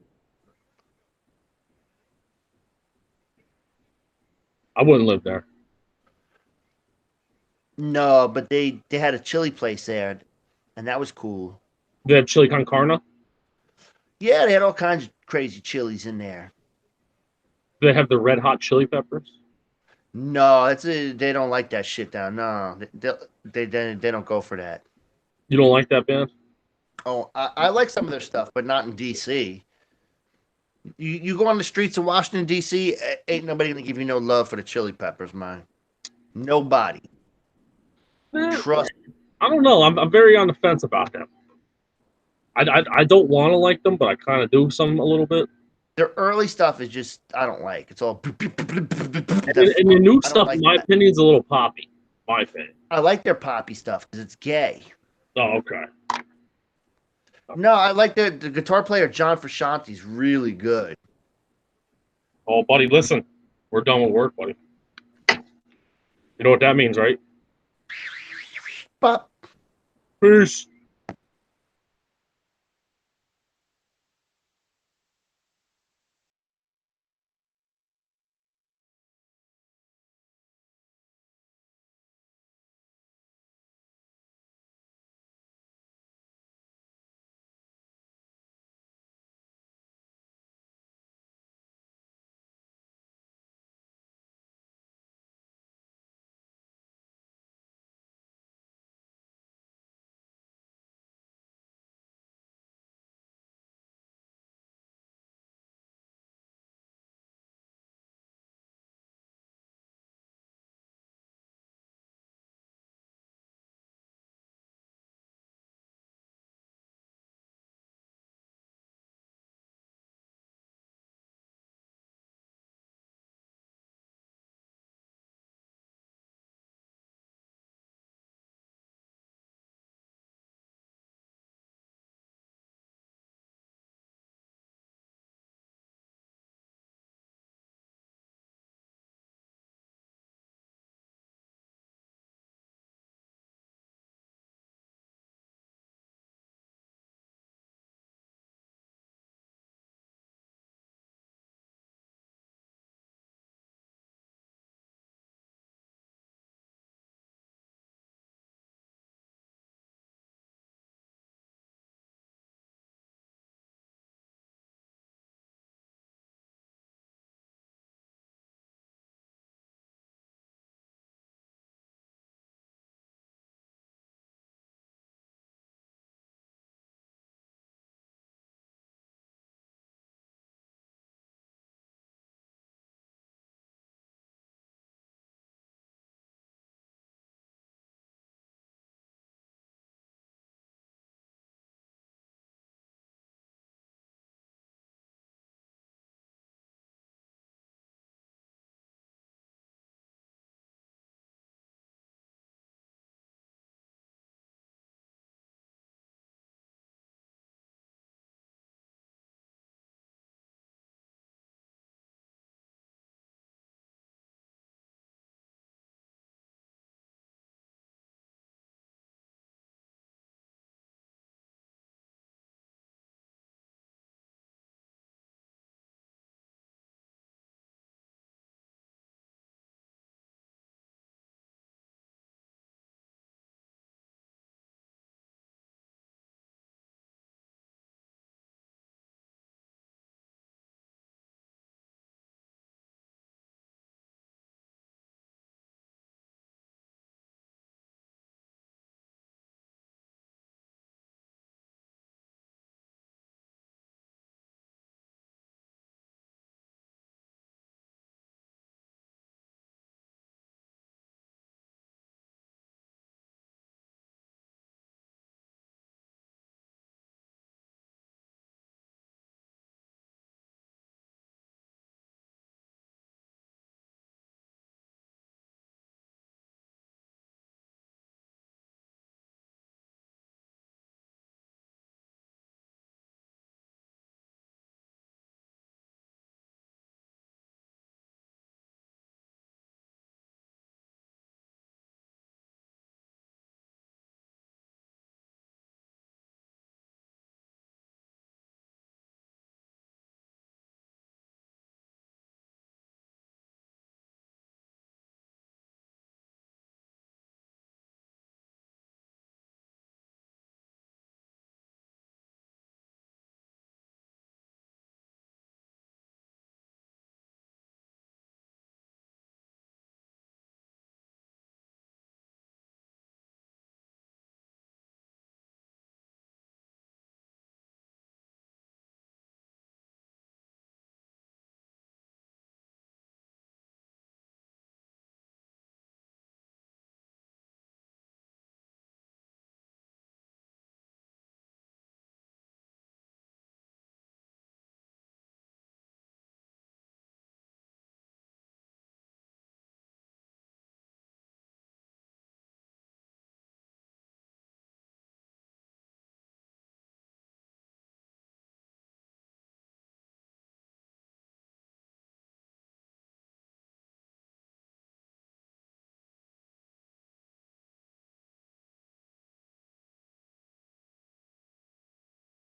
I wouldn't live there. No, but they had a chili place there, and that was cool. They have chili con carne. Yeah, they had all kinds of crazy chilies in there. They have the red hot chili peppers. No, they don't like that shit down. No, they don't go for that. You don't like that band? Oh, I like some of their stuff, but not in D.C. You go on the streets of Washington D.C., ain't nobody gonna give you no love for the chili peppers, man. Nobody. Trust. I don't know. I'm very on the fence about them. I don't want to like them, but I kind of do some a little bit. Their early stuff is just I don't like. It's all. And the new stuff, like in my that. opinion, is a little poppy. My opinion. I like their poppy stuff because it's gay. Oh, okay. No, I like the guitar player John Frusciante's really good. Oh, buddy, listen. We're done with work, buddy. You know what that means, right? But Peace.